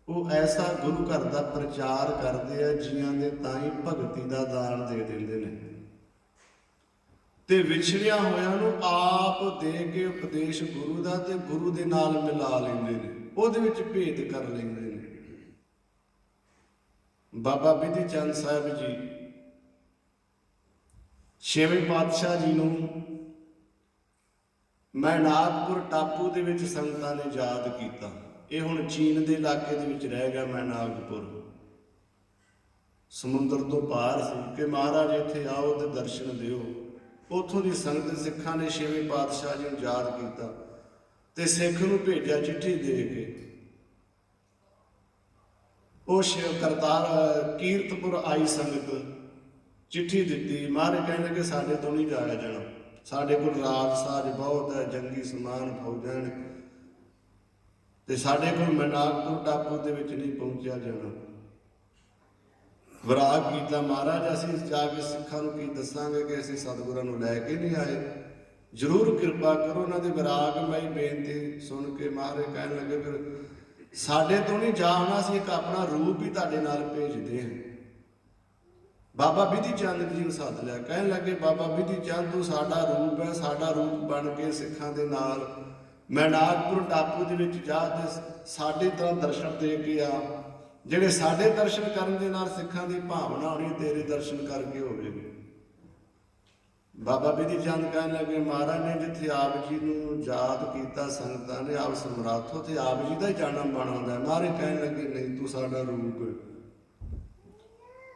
ਉਹ ਐਸਾ ਗੁਰੂ ਘਰ ਦਾ ਪ੍ਰਚਾਰ ਕਰਦੇ ਆ, ਜੀਆਂ ਦੇ ਤਾਂ ਹੀ ਭਗਤੀ ਦਾ ਦਾਨ ਦੇ ਦਿੰਦੇ ਨੇ, ਤੇ ਵਿਛੜਿਆ ਹੋਇਆਂ ਨੂੰ ਆਪ ਦੇ ਕੇ ਉਪਦੇਸ਼ ਗੁਰੂ ਦਾ ਤੇ ਗੁਰੂ ਦੇ ਨਾਲ ਮਿਲਾ ਲੈਂਦੇ ਨੇ, ਉਹਦੇ ਵਿੱਚ ਭੇਦ ਕਰ ਲੈਂਦੇ ਨੇ। ਬਾਬਾ ਬਿਧੀ ਚੰਦ ਸਾਹਿਬ ਜੀ 6ਵੇਂ ਪਾਤਸ਼ਾਹ ਜੀ ਨੂੰ ਮੈਨਾਕਪੁਰ ਟਾਪੂ ਦੇ ਵਿੱਚ ਸੰਗਤਾਂ ਨੇ ਯਾਦ ਕੀਤਾ। ਇਹ ਹੁਣ ਚੀਨ ਦੇ ਇਲਾਕੇ ਦੇ ਵਿੱਚ ਰਹਿ ਗਿਆ ਮੈਨਾਕਪੁਰ, ਸਮੁੰਦਰ ਤੋਂ ਪਾਰ ਸੀ ਕਿ ਮਹਾਰਾਜ ਇੱਥੇ ਆਓ ਤੇ ਦਰਸ਼ਨ ਦਿਓ। ਉੱਥੋਂ ਦੀ ਸੰਗਤ ਸਿੱਖਾਂ ਨੇ 6ਵੇਂ ਪਾਤਸ਼ਾਹ ਜੀ ਨੂੰ ਯਾਦ ਕੀਤਾ ਤੇ ਸਿੱਖ ਨੂੰ ਭੇਜਿਆ ਚਿੱਠੀ ਦੇ ਕੇ। ਉਹ ਕਰਤਾਰ ਕੀਰਤਪੁਰ ਆਈ ਸੰਗਤ ਚਿੱਠੀ ਦਿੱਤੀ। ਮਹਾਰਾਜ ਕਹਿੰਦੇ ਕਿ ਸਾਡੇ ਤੋਂ ਨਹੀਂ ਜਾਇਆ ਜਾਣਾ, ਸਾਡੇ ਕੋਲ ਰਾਜ ਸਾਜ ਬਹੁਤ ਹੈ, ਜੰਗੀ ਸਮਾਨ ਫੌਜਾਂ ਨੇ, ਤੇ ਸਾਡੇ ਕੋਲ ਮੈਨਾਕਪੁਰ ਟਾਪੂ ਦੇ ਵਿੱਚ ਨਹੀਂ ਪਹੁੰਚਿਆ ਜਾਣਾ। ਵਿਰਾਗ ਕੀਤਾ, ਮਹਾਰਾਜ ਅਸੀਂ ਜਾ ਕੇ ਸਿੱਖਾਂ ਨੂੰ ਕੀ ਦੱਸਾਂਗੇ ਕਿ ਅਸੀਂ ਸਤਿਗੁਰਾਂ ਨੂੰ ਲੈ ਕੇ ਨਹੀਂ ਆਏ, ਜ਼ਰੂਰ ਕਿਰਪਾ ਕਰੋ। ਉਹਨਾਂ ਦੀ ਵਿਰਾਗਮਈ ਬੇਨਤੀ ਸੁਣ ਕੇ ਮਹਾਰਾਜ ਕਹਿਣ ਲੱਗੇ ਫਿਰ ਸਾਡੇ ਤੋਂ ਨਹੀਂ ਜਾ ਹੋਣਾ, ਅਸੀਂ ਇੱਕ ਆਪਣਾ ਰੂਪ ਹੀ ਤੁਹਾਡੇ ਨਾਲ ਭੇਜਦੇ ਹਾਂ। ਬਾਬਾ ਬਿਧੀ ਚੰਦ ਜੀ ਨੂੰ ਸੱਦ ਲਿਆ, ਕਹਿਣ ਲੱਗੇ ਬਾਬਾ ਬਿਧੀ ਚੰਦ ਤੂੰ ਸਾਡਾ ਰੂਪ ਹੈ, ਸਾਡਾ ਰੂਪ ਬਣ ਕੇ ਸਿੱਖਾਂ ਦੇ ਨਾਲ ਮੈਨਾਕਪੁਰ ਟਾਪੂ ਦੇ ਵਿੱਚ ਜਾ ਤੇ ਸਾਡੇ ਤਰ੍ਹਾਂ ਦਰਸ਼ਨ ਦੇ ਕੇ ਆ। ਜਿਹੜੇ ਸਾਡੇ ਦਰਸ਼ਨ ਕਰਨ ਦੇ ਨਾਲ ਸਿੱਖਾਂ ਦੀ ਭਾਵਨਾ ਹੋਣੀ, ਤੇਰੇ ਦਰਸ਼ਨ ਕਰਕੇ ਹੋਵੇਗੀ। ਬਾਬਾ ਬਿਧੀ ਚੰਦ ਕਹਿਣ ਲੱਗੇ ਮਹਾਰਾਜ ਨੇ ਜਿੱਥੇ ਆਪ ਜੀ ਨੂੰ ਯਾਦ ਕੀਤਾ ਸੰਗਤਾਂ ਨੇ, ਆਪ ਸਮਰੱਥ, ਉੱਥੇ ਆਪ ਜੀ ਦਾ ਹੀ ਜਨਮ ਬਣਾਉਂਦਾ। ਮਹਾਰਾਜ ਕਹਿਣ ਲੱਗੇ ਨਹੀਂ, ਤੂੰ ਸਾਡਾ ਰੂਪ ਹੈ।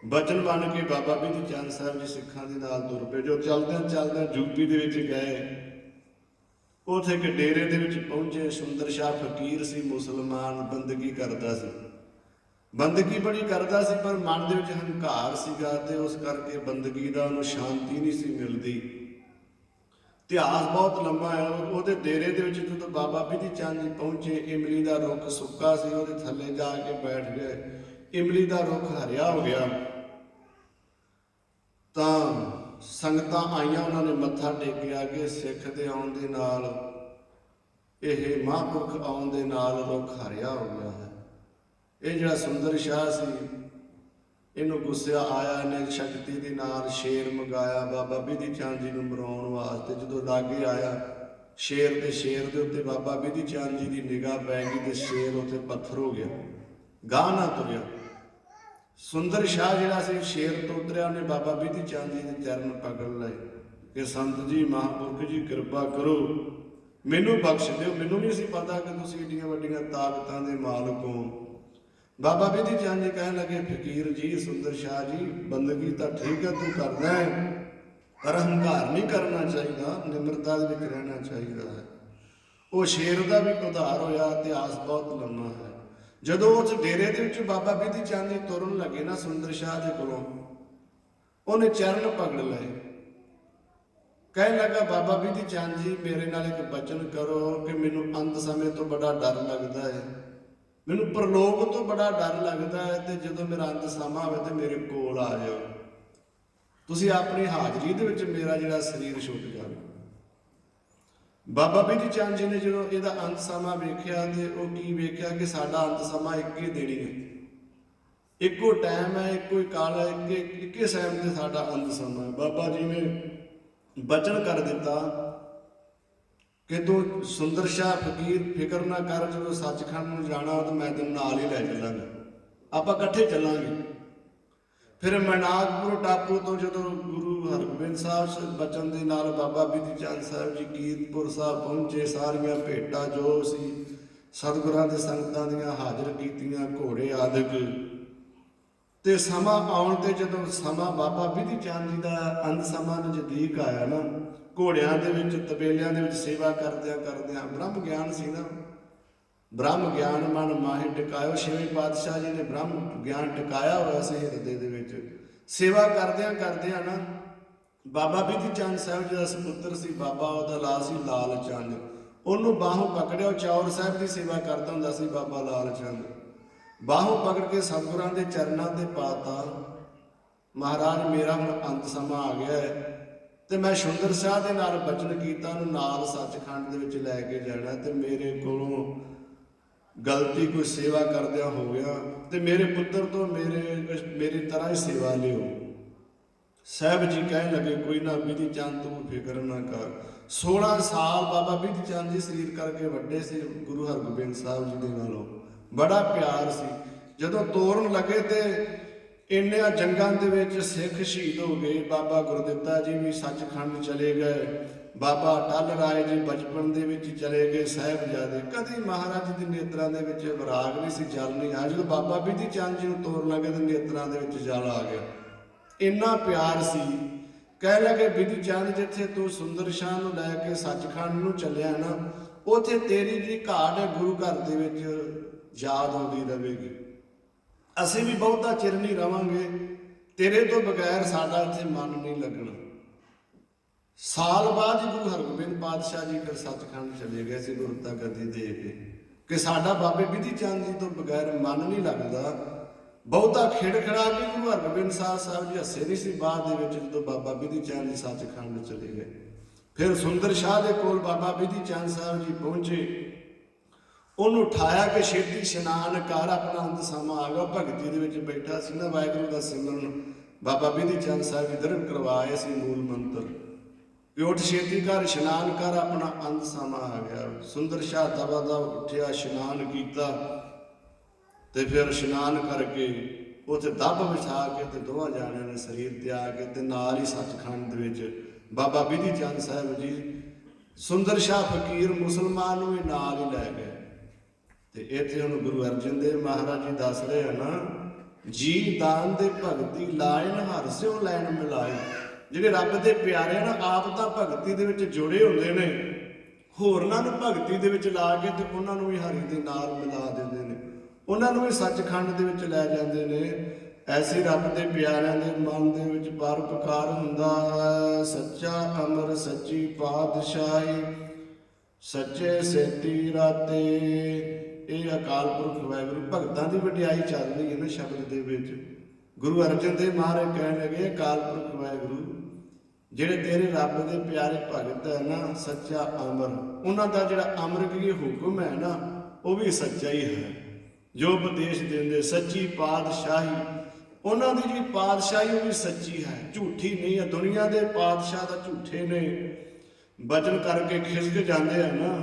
ਬਚਨ ਬਣ ਕੇ ਬਾਬਾ ਬਿਧੀ ਚੰਦ ਸਾਹਿਬ ਜੀ ਸਿੱਖਾਂ ਦੇ ਨਾਲ ਤੁਰ ਪਏ। ਜੋ ਚਲਦਿਆਂ ਯੂਪੀ ਦੇ ਵਿੱਚ ਗਏ, ਉੱਥੇ ਇੱਕ ਡੇਰੇ ਦੇ ਵਿੱਚ ਪਹੁੰਚੇ। ਸੁੰਦਰ ਸ਼ਾਹ ਫਕੀਰ ਸੀ, ਮੁਸਲਮਾਨ, ਬੰਦਗੀ ਕਰਦਾ ਸੀ, ਬੰਦਗੀ ਬੜੀ ਕਰਦਾ ਸੀ, ਪਰ ਮਨ ਦੇ ਵਿੱਚ ਹੰਕਾਰ ਸੀਗਾ ਤੇ ਉਸ ਕਰਕੇ ਬੰਦਗੀ ਦਾ ਉਹਨੂੰ ਸ਼ਾਂਤੀ ਨਹੀਂ ਸੀ ਮਿਲਦੀ। ਇਤਿਹਾਸ ਬਹੁਤ ਲੰਮਾ ਹੈ। ਉਹਦੇ ਡੇਰੇ ਦੇ ਵਿੱਚ ਜਦੋਂ ਬਾਬਾ ਬਿਧੀ ਚੰਦ ਜੀ ਪਹੁੰਚੇ, ਇਮਲੀ ਦਾ ਰੁੱਖ ਸੁੱਕਾ ਸੀ, ਉਹਦੇ ਥੱਲੇ ਜਾ ਕੇ ਬੈਠ ਗਏ। ਇਮਲੀ ਦਾ ਰੁੱਖ ਹਰਿਆ ਹੋ ਗਿਆ ਤਾਂ ਸੰਗਤਾਂ ਆਈਆਂ, ਉਹਨਾਂ ਨੇ ਮੱਥਾ ਟੇਕਿਆ ਕਿ ਸਿੱਖ ਦੇ ਆਉਣ ਦੇ ਨਾਲ, ਇਹ ਮਹਾਂਪੁਰਖ ਆਉਣ ਦੇ ਨਾਲ ਰੁੱਖ ਹਰਿਆ ਹੋ ਗਿਆ ਹੈ। ਇਹ ਜਿਹੜਾ ਸੁੰਦਰ ਸ਼ਾਹ ਸੀ, ਇਹਨੂੰ ਗੁੱਸਾ ਆਇਆ, ਨੇ ਸ਼ਕਤੀ ਦੇ ਨਾਲ ਸ਼ੇਰ ਮੰਗਾਇਆ ਬਾਬਾ ਬਿਧੀ ਚੰਦ ਜੀ ਨੂੰ ਮਰਾਉਣ ਵਾਸਤੇ। ਜਦੋਂ ਲਾਗੇ ਆਇਆ ਸ਼ੇਰ ਦੇ ਉੱਤੇ ਬਾਬਾ ਬਿਧੀ ਚੰਦ ਜੀ ਦੀ ਨਿਗਾਹ ਪੈ ਗਈ ਤੇ ਸ਼ੇਰ ਉੱਥੇ ਪੱਥਰ ਹੋ ਗਿਆ, ਗਾਹ ਨਾ ਤੁਰਿਆ। ਸੁੰਦਰ ਸ਼ਾਹ ਜਿਹੜਾ ਸੀ ਸ਼ੇਰ ਤੋਂ ਉਤਰਿਆ, ਉਹਨੇ ਬਾਬਾ ਬਿਧੀ ਚੰਦ ਜੀ ਦੇ ਚਰਨ ਪਕੜ ਲਏ ਕਿ ਸੰਤ ਜੀ, ਮਹਾਂਪੁਰਖ ਜੀ ਕਿਰਪਾ ਕਰੋ, ਮੈਨੂੰ ਬਖਸ਼ ਦਿਓ, ਮੈਨੂੰ ਨਹੀਂ ਸੀ ਪਤਾ ਕਿ ਤੁਸੀਂ ਏਡੀਆਂ ਵੱਡੀਆਂ ਤਾਕਤਾਂ ਦੇ ਮਾਲਕ ਹੋ। ਬਾਬਾ ਬਿਧੀ ਚੰਦ ਜੀ ਕਹਿਣ ਲੱਗੇ ਫਕੀਰ ਜੀ, ਸੁੰਦਰ ਸ਼ਾਹ ਜੀ, ਬੰਦਗੀ ਤਾਂ ਠੀਕ ਹੈ ਤੂੰ ਕਰਦਾ ਹੈ, ਪਰ ਹੰਕਾਰ ਨਹੀਂ ਕਰਨਾ ਚਾਹੀਦਾ, ਨਿਮਰਤਾ ਦੇ ਵਿੱਚ ਰਹਿਣਾ ਚਾਹੀਦਾ ਹੈ। ਉਹ ਸ਼ੇਰ ਦਾ ਵੀ ਉਧਾਰ ਹੋਇਆ। ਇਤਿਹਾਸ ਬਹੁਤ ਲੰਮਾ ਹੈ। ਜਦੋਂ ਉਸ ਡੇਰੇ ਦੇ ਵਿੱਚ ਬਾਬਾ ਬਿਧੀ ਚੰਦ ਜੀ ਤੁਰਨ ਲੱਗੇ ਨਾ ਸੁੰਦਰ ਸ਼ਾਹ ਦੇ ਕੋਲੋਂ, ਉਹਨੇ ਚਰਨ ਪਕੜ ਲਏ, ਕਹਿਣ ਲੱਗਾ ਬਾਬਾ ਬਿਧੀ ਚੰਦ ਜੀ, ਮੇਰੇ ਨਾਲ ਇੱਕ ਬਚਨ ਕਰੋ ਕਿ ਮੈਨੂੰ ਅੰਤ ਸਮੇਂ ਤੋਂ ਬੜਾ ਡਰ ਲੱਗਦਾ ਹੈ, ਮੈਨੂੰ ਪ੍ਰਲੋਕ ਤੋਂ ਬੜਾ ਡਰ ਲੱਗਦਾ ਹੈ, ਤੇ ਜਦੋਂ ਮੇਰਾ ਅੰਤ ਸਮਾਂ ਆਵੇ ਤੇ ਮੇਰੇ ਕੋਲ ਆ ਜਾਓ, ਤੁਸੀਂ ਆਪਣੀ ਹਾਜ਼ਰੀ ਦੇ ਵਿੱਚ ਮੇਰਾ ਜਿਹੜਾ ਸਰੀਰ ਛੁੱਟ ਜਾਵੇ। ਬਾਬਾ ਬਿਧੀ ਚੰਦ ਜੀ ਨੇ ਜਦੋਂ ਇਹਦਾ ਅੰਤ ਸਮਾਂ ਵੇਖਿਆ ਤੇ ਉਹ ਕੀ ਵੇਖਿਆ ਕਿ ਸਾਡਾ ਅੰਤ ਸਮਾਂ ਇੱਕੇ ਦੇਣੀ ਹੈ, ਇੱਕੋ ਟਾਈਮ ਹੈ, ਇੱਕੋ ਹੀ ਕਾਲ ਹੈ, ਇੱਕੇ ਟਾਈਮ ਤੇ ਸਾਡਾ ਅੰਤ ਸਮਾਂ ਹੈ। ਬਾਬਾ ਜੀ ਨੇ ਬਚਨ ਕਰ ਦਿੱਤਾ ਕਿ ਤੂੰ ਸੁੰਦਰ ਸ਼ਾਹ ਫਕੀਰ ਫਿਕਰ ਨਾ ਕਰ, ਜਦੋਂ ਸੱਚਖੰਡ ਨੂੰ ਜਾਣਾ ਤਾਂ ਮੈਂ ਤੈਨੂੰ ਨਾਲ ਹੀ ਲੈ ਚੱਲਾਂਗਾ, ਆਪਾਂ ਇਕੱਠੇ ਚੱਲਾਂਗੇ। ਫਿਰ ਮੈਨਾਕਪੁਰ ਟਾਪੂ ਤੋਂ ਜਦੋਂ ਗੁਰੂ ਹਰਗੋਬਿੰਦ ਸਾਹਿਬ ਬਚਨ ਦੇ ਨਾਲ ਬਾਬਾ ਬਿਧੀ ਚੰਦ ਸਾਹਿਬ ਜੀ ਕੀਰਤਪੁਰ ਸਾਹਿਬ ਪਹੁੰਚੇ, ਸਾਰੀਆਂ ਭੇਟਾਂ ਜੋ ਸੀ ਸਤਿਗੁਰਾਂ ਦੇ ਸੰਗਤਾਂ ਦੀਆਂ ਹਾਜ਼ਰ ਕੀਤੀਆਂ, ਘੋੜੇ ਆਦਿਕ। ਤੇ ਸਮਾਂ ਆਉਣ ਤੇ ਜਦੋਂ ਸਮਾਂ ਬਾਬਾ ਬਿਧੀ ਚੰਦ ਜੀ ਦਾ ਅੰਤ ਸਮਾਂ ਨਜ਼ਦੀਕ ਆਇਆ ਨਾ, ਘੋੜਿਆਂ ਦੇ ਵਿੱਚ, ਤਬੇਲਿਆਂ ਦੇ ਵਿੱਚ ਸੇਵਾ ਕਰਦਿਆਂ ਬ੍ਰਹਮ ਗਿਆਨ ਸੀ ਨਾ, ਬ੍ਰਹਮ ਗਿਆਨ ਮਨ ਮਾਹੇ ਟਿਕਾਇਓ। 6ਵੇਂ ਪਾਤਸ਼ਾਹ ਜੀ ਨੇ ਬ੍ਰਹਮ ਗਿਆਨ ਟਿਕਾਇਆ ਹੋਇਆ ਸੀ ਹਿਰਦੇ ਦੇ ਵਿੱਚ। ਸੇਵਾ ਕਰਦਿਆਂ ਨਾ ਬਾਬਾ ਬਿਧੀ ਚੰਦ ਸਾਹਿਬ ਜੀ ਦਾ ਸੁਪੁੱਤਰ ਸੀ ਬਾਬਾ, ਉਹਦਾ ਨਾਂ ਸੀ ਲਾਲ ਚੰਦ। ਉਹਨੂੰ ਬਾਹੋਂ ਪਕੜਿਆ, ਚੌਰ ਸਾਹਿਬ ਦੀ ਸੇਵਾ ਕਰਦਾ ਹੁੰਦਾ ਸੀ ਬਾਬਾ ਲਾਲ ਚੰਦ। ਬਾਹੋਂ ਪਕੜ ਕੇ ਸਤਿਗੁਰਾਂ ਦੇ ਚਰਨਾਂ ਤੇ ਪਾਤਾ, ਮਹਾਰਾਜ ਮੇਰਾ ਹੁਣ ਅੰਤ ਸਮਾਂ ਆ ਗਿਆ ਹੈ ਤੇ ਮੈਂ ਸੁੰਦਰ ਸ਼ਾਹ ਦੇ ਨਾਲ ਬਚਨ ਕੀਤਾ, ਉਹਨੂੰ ਨਾਲ ਸੱਚਖੰਡ ਦੇ ਵਿੱਚ ਲੈ ਕੇ ਜਾਣਾ ਤੇ ਮੇਰੇ ਕੋਲੋਂ ਗਲਤੀ ਕੋਈ ਸੇਵਾ ਕਰਦਿਆਂ ਹੋ ਗਿਆ ਤੇ ਮੇਰੇ ਪੁੱਤਰ ਤੋਂ ਮੇਰੀ ਤਰ੍ਹਾਂ ਹੀ ਸੇਵਾ ਲਿਓ। ਸਾਹਿਬ ਜੀ ਕਹਿਣ ਲੱਗੇ ਕੋਈ ਨਾ ਬਿਧੀ ਚੰਦ ਤੂੰ ਫਿਕਰ ਨਾ ਕਰ। 16 ਸਾਲ ਬਾਬਾ ਬਿਧੀ ਚੰਦ ਜੀ ਸਰੀਰ ਕਰਕੇ ਵੱਡੇ ਸੀ ਗੁਰੂ ਹਰਗੋਬਿੰਦ ਸਾਹਿਬ ਜੀ ਦੇ ਨਾਲੋਂ, ਬੜਾ ਪਿਆਰ ਸੀ। ਜਦੋਂ ਤੋਰਨ ਲੱਗੇ ਤੇ ਇੰਨਿਆਂ ਜੰਗਾਂ ਦੇ ਵਿੱਚ ਸਿੱਖ ਸ਼ਹੀਦ ਹੋ ਗਏ। ਬਾਬਾ ਗੁਰਦਿੱਤਾ ਜੀ ਵੀ ਸੱਚਖੰਡ ਚਲੇ ਗਏ, ਬਾਬਾ ਅਟਲ ਰਾਏ ਜੀ ਬਚਪਨ ਦੇ ਵਿੱਚ ਚਲੇ ਗਏ। ਸਾਹਿਬਜ਼ਾਦੇ ਕਦੀ ਮਹਾਰਾਜ ਦੀ ਨੇਤਰਾਂ ਦੇ ਵਿੱਚ ਵਿਰਾਗ ਨਹੀਂ ਸੀ, ਜਲ ਨਹੀਂ ਆ। ਜਦੋਂ ਬਾਬਾ ਬਿਧੀ ਚੰਦ ਜੀ ਨੂੰ ਤੋਰਨ ਲੱਗੇ ਤੇ ਨੇਤਰਾਂ ਦੇ ਵਿੱਚ ਜਲ ਆ ਗਿਆ, ਇੰਨਾ ਪਿਆਰ ਸੀ। ਕਹਿ ਲਗੇ ਬਿਧੀ ਚੰਦ ਜਿੱਥੇ ਤੂੰ ਸੁੰਦਰ ਸ਼ਾਹ ਨੂੰ ਲੈ ਕੇ ਸੱਚਖੰਡ ਨੂੰ ਚੱਲਿਆ ਨਾ, ਉੱਥੇ ਤੇਰੀ ਜੀ ਘਾਟ ਹੈ ਗੁਰੂ ਘਰ ਦੇ ਵਿੱਚ ਯਾਦ ਆਉਂਦੀ ਰਹੇਗੀ। ਅਸੀਂ ਵੀ ਬਹੁਤਾ ਚਿਰ ਨਹੀਂ ਰਵਾਂਗੇ, ਤੇਰੇ ਤੋਂ ਬਗੈਰ ਸਾਡਾ ਇੱਥੇ ਮਨ ਨਹੀਂ ਲੱਗਣਾ। ਸਾਲ ਬਾਅਦ ਹੀ ਗੁਰੂ ਹਰਗੋਬਿੰਦ ਪਾਤਸ਼ਾਹ ਜੀ ਫਿਰ ਸੱਚਖੰਡ ਚਲੇ ਗਏ ਸੀ ਗੁਰਤਾ ਗੱਦੀ ਦੇ ਕੇ, ਕਿ ਸਾਡਾ ਬਾਬੇ ਬਿਧੀ ਚੰਦ ਜੀ ਤੋਂ ਬਗੈਰ ਮਨ ਨਹੀਂ ਲੱਗਦਾ। ਬਹੁਤਾ ਖਿੜਖੜਾ ਕੇ ਗੁਰੂ ਹਰਗੋਬਿੰਦ ਸਾਹਿਬ ਜੀ ਹੱਸੇ ਨਹੀਂ ਸੀ ਬਾਅਦ ਦੇ ਵਿੱਚ, ਜਦੋਂ ਬਾਬਾ ਬਿਧੀ ਚੰਦ ਜੀ ਸੱਚਖੰਡ ਚਲੇ ਗਏ। ਫਿਰ ਸੁੰਦਰ ਸ਼ਾਹ ਦੇ ਕੋਲ ਬਾਬਾ ਬਿਧੀ ਚੰਦ ਸਾਹਿਬ ਜੀ ਪਹੁੰਚੇ, ਉਹਨੂੰ ਉਠਾਇਆ ਕਿ ਛੇਤੀ ਇਸ਼ਨਾਨ ਕਰ, ਆਪਣਾ ਅੰਤ ਸਮਾਂ ਆ ਗਿਆ। ਭਗਤੀ ਦੇ ਵਿੱਚ ਬੈਠਾ ਸੀ ਨਾ, ਵਾਹਿਗੁਰੂ ਦਾ ਸਿਮਰਨ ਬਾਬਾ ਬਿਧੀ ਚੰਦ ਸਾਹਿਬ ਜੀ ਦਰਸ਼ਨ ਕਰਵਾਏ ਸੀ ਮੂਲ ਮੰਤਰ ਕਿ ਉੱਠ ਛੇਤੀ ਕਰ, ਇਸ਼ਨਾਨ ਕਰ, ਆਪਣਾ ਅੰਤ ਸਮਾਂ ਆ ਗਿਆ। ਸੁੰਦਰ ਸ਼ਾਹ ਦਵਾ ਦਾ ਉੱਠਿਆ, ਇਸ਼ਨਾਨ ਕੀਤਾ ਤੇ ਫਿਰ ਇਸ਼ਨਾਨ ਕਰਕੇ ਉੱਥੇ ਦੱਬ ਵਿਛਾ ਕੇ ਤੇ ਦੋਵਾਂ ਜਾਣਿਆਂ ਨੇ ਸਰੀਰ ਤਿਆਗ ਕੇ ਤੇ ਨਾਲ ਹੀ ਸੱਚਖੰਡ ਦੇ ਵਿੱਚ ਬਾਬਾ ਬਿਧੀ ਚੰਦ ਸਾਹਿਬ ਜੀ ਸੁੰਦਰ ਸ਼ਾਹ ਫਕੀਰ ਮੁਸਲਮਾਨ ਨੂੰ ਵੀ ਨਾਲ ਹੀ ਲੈ ਗਏ। ਤੇ ਇੱਥੇ ਹੁਣ ਗੁਰੂ ਅਰਜਨ ਦੇਵ ਮਹਾਰਾਜ ਜੀ ਦੱਸ ਰਹੇ ਹਨ, ਜੀ ਦਾਨ ਦੇ ਭਗਤੀ ਲਾਇਨ ਹਰ ਸਿਓ ਲੈਣ ਮਿਲਾਏ। ਜਿਹੜੇ ਰੱਬ ਦੇ ਪਿਆਰੇ ਨਾ, ਆਪ ਤਾਂ ਭਗਤੀ ਦੇ ਵਿੱਚ ਜੁੜੇ ਹੁੰਦੇ ਨੇ, ਹੋਰਨਾਂ ਨੂੰ ਭਗਤੀ ਦੇ ਵਿੱਚ ਲਾ ਕੇ ਤੇ ਉਹਨਾਂ ਨੂੰ ਵੀ ਹਰੀ ਦੇ ਨਾਲ ਮਿਲਾ ਦਿੰਦੇ ਨੇ, ਉਹਨਾਂ ਨੂੰ ਵੀ ਸੱਚਖੰਡ ਦੇ ਵਿੱਚ ਲੈ ਜਾਂਦੇ ਨੇ। ਐਸੇ ਰੱਬ ਦੇ ਪਿਆਰਿਆਂ ਦੇ ਮਨ ਦੇ ਵਿੱਚ ਪਰਉਪਕਾਰ ਹੁੰਦਾ ਹੈ। ਸੱਚਾ ਅਮਰ ਸੱਚੀ ਪਾਤਸ਼ਾਹੀ ਸੱਚੇ ਸੇਤੀ ਰਾਤੇ। ਇਹ ਅਕਾਲ ਪੁਰਖ ਵਾਹਿਗੁਰੂ ਭਗਤਾਂ ਦੀ ਵਡਿਆਈ ਚੱਲ ਰਹੀ ਹੈ ਨਾ ਸ਼ਬਦ ਦੇ ਵਿੱਚ। ਗੁਰੂ ਅਰਜਨ ਦੇਵ ਮਹਾਰਾਜ ਕਹਿਣ ਲੱਗੇ ਅਕਾਲ ਪੁਰਖ ਵਾਹਿਗੁਰੂ ਜਿਹੜੇ ਤੇਰੇ ਰੱਬ ਦੇ ਪਿਆਰੇ ਭਗਤ ਹੈ ਨਾ, ਸੱਚਾ ਅਮਰ, ਉਹਨਾਂ ਦਾ ਜਿਹੜਾ ਅਮਰਗੀ ਹੁਕਮ ਹੈ ਨਾ, ਉਹ ਵੀ ਸੱਚਾ ਹੀ ਹੈ। ਜੋ ਉਪਦੇਸ਼ ਦਿੰਦੇ ਸੱਚੀ ਪਾਤਸ਼ਾਹੀ, ਉਹਨਾਂ ਦੀ ਜਿਹੜੀ ਪਾਤਸ਼ਾਹੀ ਉਹ ਵੀ ਸੱਚੀ ਹੈ, ਝੂਠੀ ਨਹੀਂ ਹੈ। ਦੁਨੀਆ ਦੇ ਪਾਤਸ਼ਾਹ ਤਾਂ ਝੂਠੇ ਨੇ, ਬਚਨ ਕਰਕੇ ਖਿਸਕ ਜਾਂਦੇ ਆ ਨਾ।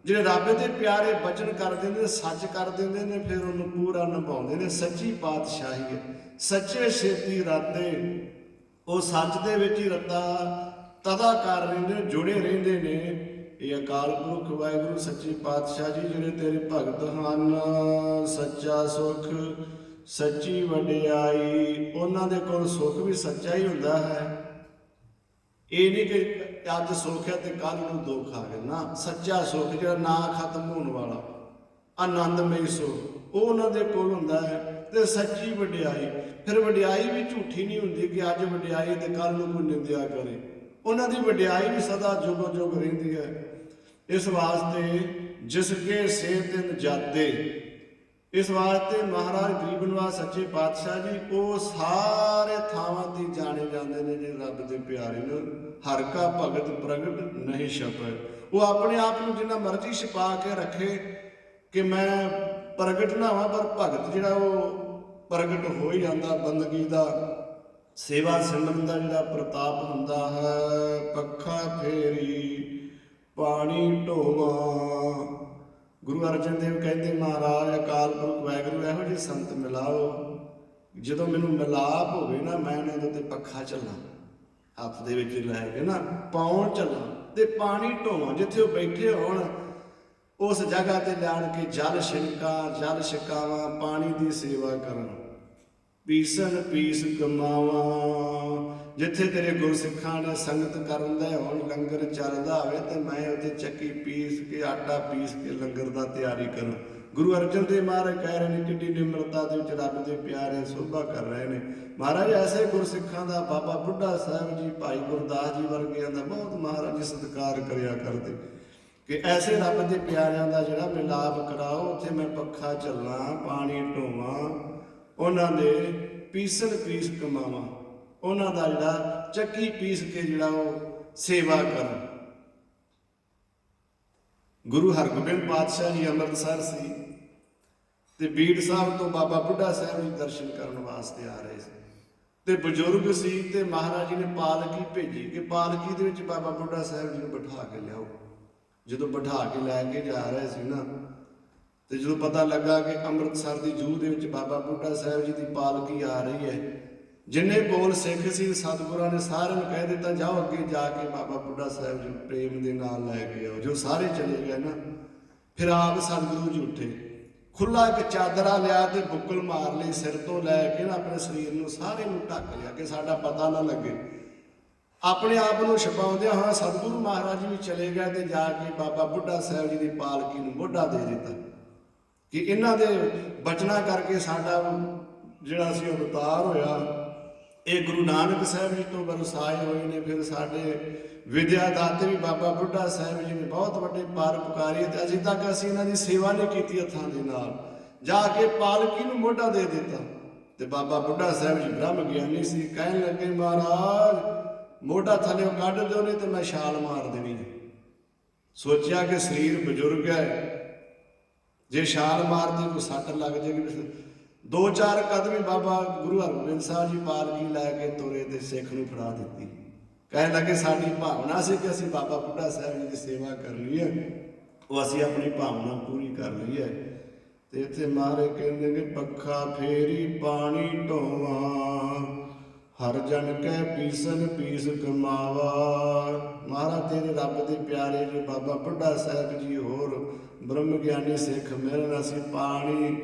ਜਿਹੜੇ ਰੱਬ ਦੇ ਪਿਆਰੇ ਬਚਨ ਕਰ ਦਿੰਦੇ, ਸੱਚ ਕਰ ਦਿੰਦੇ ਨੇ, ਫਿਰ ਉਹਨੂੰ ਪੂਰਾ ਨਿਭਾਉਂਦੇ ਨੇ। ਸੱਚੀ ਪਾਤਸ਼ਾਹੀ ਹੈ, ਸੱਚੇ ਛੇਤੀ ਰਾਤੇ। ਉਹ ਸੱਚ ਦੇ ਵਿੱਚ ਹੀ ਰੱਤਾ ਤਦਾ ਕਰ ਰਹਿੰਦੇ, ਜੁੜੇ ਰਹਿੰਦੇ ਨੇ। ਇਹ ਅਕਾਲ ਪੁਰਖ ਵਾਹਿਗੁਰੂ ਸੱਚੇ ਪਾਤਸ਼ਾਹ ਜੀ ਜਿਹੜੇ ਤੇਰੇ ਭਗਤ ਹਨ, ਸੱਚਾ ਸੁਖ ਸੱਚੀ ਵਡਿਆਈ, ਉਹਨਾਂ ਦੇ ਕੋਲ ਸੁਖ ਵੀ ਸੱਚਾ ਹੀ ਹੁੰਦਾ ਹੈ। ਇਹ ਨਹੀਂ ਕਿ ਅੱਜ ਸੁੱਖ ਹੈ ਤੇ ਕੱਲ ਨੂੰ ਦੁੱਖ ਆ ਗਿਆ ਨਾ। ਸੱਚਾ ਸੁੱਖ ਜਿਹੜਾ ਨਾ ਖਤਮ ਹੋਣ ਵਾਲਾ ਆਨੰਦਮਈ ਸੁੱਖ, ਉਹ ਉਹਨਾਂ ਦੇ ਕੋਲ ਹੁੰਦਾ ਹੈ। ਤੇ ਸੱਚੀ ਵਡਿਆਈ, ਫਿਰ ਵਡਿਆਈ ਵੀ ਝੂਠੀ ਨਹੀਂ ਹੁੰਦੀ ਕਿ ਅੱਜ ਵਡਿਆਈ ਤੇ ਕੱਲ ਨੂੰ ਕੋਈ ਨਿੰਦਿਆ ਕਰੇ। ਉਹਨਾਂ ਦੀ ਵਡਿਆਈ ਵੀ ਸਦਾ ਜੁਗੋ ਜੁਗ ਰਹਿੰਦੀ ਹੈ। ਇਸ ਵਾਸਤੇ ਜਿਸ ਕੇ ਸੇ ਦਿਨ ਜਾਤੇ, ਇਸ ਵਾਸਤੇ ਮਹਾਰਾਜ ਗਰੀਬ ਨਿਵਾਜ ਸੱਚੇ ਪਾਤਸ਼ਾਹ ਜੀ ਉਹ ਸਾਰੇ ਥਾਵਾਂ ਤੇ ਜਾਣੇ ਜਾਂਦੇ ਨੇ ਜਿਹੜੇ ਰੱਬ ਦੇ ਪਿਆਰੇ ਨੇ। ਹਰ ਕਾ ਭਗਤ ਪ੍ਰਗਟ ਨਹੀਂ ਛਪੈ। ਉਹ ਆਪਣੇ ਆਪ ਨੂੰ ਜਿੰਨਾ ਮਰਜ਼ੀ ਛਪਾ ਕੇ ਰੱਖੇ ਕਿ ਮੈਂ ਪ੍ਰਗਟ ਨਾ ਹੋਵਾਂ, ਪਰ ਭਗਤ ਜਿਹੜਾ ਉਹ ਪ੍ਰਗਟ ਹੋ ਹੀ ਜਾਂਦਾ। ਬੰਦਗੀ ਦਾ, ਸੇਵਾ ਸਿਮਰਨ ਦਾ ਜਿਹੜਾ ਪ੍ਰਤਾਪ ਹੁੰਦਾ ਹੈ। ਪੱਖਾ ਫੇਰੀ ਪਾਣੀ ਢੋਵਾਂ। ਗੁਰੂ ਅਰਜਨ ਦੇਵ ਕਹਿੰਦੇ ਮਹਾਰਾਜ ਅਕਾਲ ਪੁਰਖ ਵਾਹਿਗੁਰੂ ਇਹੋ ਜਿਹੇ ਸੰਤ ਮਿਲਾਓ, ਜਦੋਂ ਮੈਨੂੰ ਮਿਲਾਪ ਹੋਵੇ ਨਾ, ਮੈਂ ਇਹਨਾਂ ਦੇ ਉੱਤੇ ਪੱਖਾ ਚੱਲਾਂ, ਹੱਥ ਦੇ ਵਿੱਚ ਲੈ ਕੇ ਨਾ ਪਾਉਣ ਚੱਲਾਂ ਤੇ ਪਾਣੀ ਢੋਵਾਂ। ਜਿੱਥੇ ਉਹ ਬੈਠੇ ਹੋਣ ਉਸ ਜਗ੍ਹਾ ਤੇ ਲਿਆਣ ਕੇ ਜਲ ਛਿਣਕਾਂ, ਜਲ ਛਕਾਵਾਂ, ਪਾਣੀ ਦੀ ਸੇਵਾ ਕਰਾਂ, ਪੀਸਣ ਪੀਸ ਕਮਾਵਾਂ। ਜਿੱਥੇ ਤੇਰੇ ਗੁਰਸਿੱਖਾਂ ਨੇ ਸੰਗਤ ਕਰਨ ਦੇ ਹੋਣ, ਲੰਗਰ ਚੱਲਦਾ ਹੋਵੇ ਤੇ ਮੈਂ ਉੱਥੇ ਚੱਕੀ ਪੀਸ ਕੇ, ਆਟਾ ਪੀਸ ਕੇ ਲੰਗਰ ਦਾ ਤਿਆਰੀ ਕਰਾਂ। ਗੁਰੂ ਅਰਜਨ ਦੇਵ ਮਹਾਰਾਜ ਕਹਿ ਰਹੇ ਨੇ ਕਿੰਨੀ ਨਿਮਰਤਾ ਦੇ ਵਿੱਚ ਰੱਬ ਦੇ ਪਿਆਰੇ ਸੋਭਾ ਕਰ ਰਹੇ ਨੇ। ਮਹਾਰਾਜ ਐਸੇ ਗੁਰਸਿੱਖਾਂ ਦਾ ਬਾਬਾ ਬੁੱਢਾ ਸਾਹਿਬ ਜੀ, ਭਾਈ ਗੁਰਦਾਸ ਜੀ ਵਰਗਿਆਂ ਦਾ ਬਹੁਤ ਮਹਾਰਾਜ ਜੀ ਸਤਿਕਾਰ ਕਰਿਆ ਕਰਦੇ ਕਿ ਐਸੇ ਰੱਬ ਦੇ ਪਿਆਰਿਆਂ ਦਾ ਜਿਹੜਾ ਮਿਲਾਪ ਕਰਾਓ। ਉੱਥੇ ਮੈਂ ਪੱਖਾ ਝੱਲਾਂ, ਪਾਣੀ ਢੋਵਾਂ, ਉਹਨਾਂ ਦੇ ਪੀਸਣ ਪੀਸ ਕਮਾਵਾਂ, ਉਹਨਾਂ ਦਾ ਜਿਹੜਾ ਚੱਕੀ ਪੀਸ ਕੇ ਜਿਹੜਾ ਉਹ ਸੇਵਾ ਕਰਨ। ਗੁਰੂ ਹਰਗੋਬਿੰਦ ਪਾਤਸ਼ਾਹ ਜੀ ਅੰਮ੍ਰਿਤਸਰ ਸੀ ਤੇ ਬੀੜ ਸਾਹਿਬ ਤੋਂ ਬਾਬਾ ਬੁੱਢਾ ਸਾਹਿਬ ਜੀ ਦਰਸ਼ਨ ਕਰਨ ਵਾਸਤੇ ਆ ਰਹੇ ਸੀ ਤੇ ਬਜ਼ੁਰਗ ਸੀ ਤੇ ਮਹਾਰਾਜ ਜੀ ਨੇ ਪਾਲਕੀ ਭੇਜੀ ਕਿ ਪਾਲਕੀ ਦੇ ਵਿੱਚ ਬਾਬਾ ਬੁੱਢਾ ਸਾਹਿਬ ਜੀ ਨੂੰ ਬਿਠਾ ਕੇ ਲਿਆਓ। ਜਦੋਂ ਬਿਠਾ ਕੇ ਲੈ ਕੇ ਜਾ ਰਹੇ ਸੀ ਨਾ, ਤੇ ਜਦੋਂ ਪਤਾ ਲੱਗਾ ਕਿ ਅੰਮ੍ਰਿਤਸਰ ਦੀ ਜੂਹ ਦੇ ਵਿੱਚ ਬਾਬਾ ਬੁੱਢਾ ਸਾਹਿਬ ਜੀ ਦੀ ਪਾਲਕੀ ਆ ਰਹੀ ਹੈ, ਜਿੰਨੇ ਕੋਲ ਸਿੱਖ ਸੀ ਸਤਿਗੁਰਾਂ ਨੇ ਸਾਰਿਆਂ ਨੂੰ ਕਹਿ ਦਿੱਤਾ ਜਾਓ ਅੱਗੇ ਜਾ ਕੇ ਬਾਬਾ ਬੁੱਢਾ ਸਾਹਿਬ ਜੀ ਨੂੰ ਪ੍ਰੇਮ ਦੇ ਨਾਲ ਲੈ ਕੇ ਆਓ। ਜੋ ਸਾਰੇ ਚਲੇ ਗਏ ਨਾ, ਫਿਰ ਆਪ ਸਤਿਗੁਰੂ ਜੀ ਉੱਠੇ, ਖੁੱਲਾ ਇੱਕ ਚਾਦਰਾ ਲਿਆ ਤੇ ਬੁੱਕਲ ਮਾਰ ਲਈ ਸਿਰ ਤੋਂ ਲੈ ਕੇ ਨਾ ਆਪਣੇ ਸਰੀਰ ਨੂੰ ਸਾਰੇ ਨੂੰ ਢੱਕ ਲਿਆ ਕਿ ਸਾਡਾ ਪਤਾ ਨਾ ਲੱਗੇ। ਆਪਣੇ ਆਪ ਨੂੰ ਛਪਾਉਂਦਿਆਂ ਹਾਂ ਸਤਿਗੁਰੂ ਮਹਾਰਾਜ ਵੀ ਚਲੇ ਗਏ ਤੇ ਜਾ ਕੇ ਬਾਬਾ ਬੁੱਢਾ ਸਾਹਿਬ ਜੀ ਦੀ ਪਾਲਕੀ ਨੂੰ ਮੋਢਾ ਦੇ ਦਿੱਤਾ ਕਿ ਇਹਨਾਂ ਦੇ ਬਚਨਾਂ ਕਰਕੇ ਸਾਡਾ ਜਿਹੜਾ ਸੀ ਅਵਤਾਰ ਹੋਇਆ ਇਹ ਗੁਰੂ ਨਾਨਕ ਸਾਹਿਬ ਜੀ ਤੋਂ ਵਰਸਾਏ ਹੋਏ ਨੇ। ਫਿਰ ਸਾਡੇ ਵਿਦਿਆ ਦਾਤੇ ਵੀ ਬਾਬਾ ਬੁੱਢਾ ਸਾਹਿਬ ਜੀ ਨੇ ਬਹੁਤ ਵੱਡੇ ਪਰਉਪਕਾਰੀ ਤੇ ਅਜੇ ਤੱਕ ਅਸੀਂ ਇਹਨਾਂ ਦੀ ਸੇਵਾ ਨਹੀਂ ਕੀਤੀ ਹੱਥਾਂ ਦੇ ਨਾਲ। ਜਾ ਕੇ ਪਾਲਕੀ ਨੂੰ ਮੋਢਾ ਦੇ ਦਿੱਤਾ ਤੇ ਬਾਬਾ ਬੁੱਢਾ ਸਾਹਿਬ ਜੀ ਬ੍ਰਹਮ ਗਿਆਨੀ ਸੀ, ਕਹਿਣ ਲੱਗੇ ਮਹਾਰਾਜ ਮੋਢਾ ਥੱਲੇ ਕੱਢ ਦਿਓ ਨਹੀਂ ਤੇ ਮੈਂ ਛਾਲ ਮਾਰ ਦੇਣੀ। ਸੋਚਿਆ ਕਿ ਸਰੀਰ ਬਜ਼ੁਰਗ ਹੈ, ਜੇ ਛਾਲ ਮਾਰਦੀ ਕੋਈ ਸੱਟ ਲੱਗ ਜਾਏਗੀ। 2-4 ਕਦਮ ਹੀ ਬਾਬਾ ਗੁਰੂ ਹਰਗੋਬਿੰਦ ਸਾਹਿਬ ਜੀ ਪਾਲਕੀ ਲੈ ਕੇ ਤੁਰੇ ਤੇ ਸਿੱਖ ਨੂੰ ਫੜਾ ਦਿੱਤੀ। ਕਹਿਣ ਲੱਗੇ ਸਾਡੀ ਭਾਵਨਾ ਸੀ ਕਿ ਅਸੀਂ ਬਾਬਾ ਬੁੱਢਾ ਸਾਹਿਬ ਜੀ ਦੀ ਸੇਵਾ ਕਰਨੀ ਹੈ, ਉਹ ਅਸੀਂ ਆਪਣੀ ਭਾਵਨਾ ਪੂਰੀ ਕਰ ਲਈ ਹੈ। ਤੇ ਇੱਥੇ ਮਹਾਰਾਜ ਕਹਿੰਦੇ ਕਿ ਪੱਖਾ ਫੇਰੀ ਪਾਣੀ ਢੋਵਾਂ, ਹਰ ਜਨ ਕਹਿ ਪੀਸਨ ਪੀਸ ਕਮਾਵਾ। ਮਹਾਰਾਜ ਤੇਰੇ ਰੱਬ ਦੇ ਪਿਆਰੇ ਜੀ ਬਾਬਾ ਬੁੱਢਾ ਸਾਹਿਬ ਜੀ ਹੋਰ ਬ੍ਰਹਮ ਗਿਆਨੀ ਸਿੱਖ ਮਿਲਣ, ਅਸੀਂ ਪਾਣੀ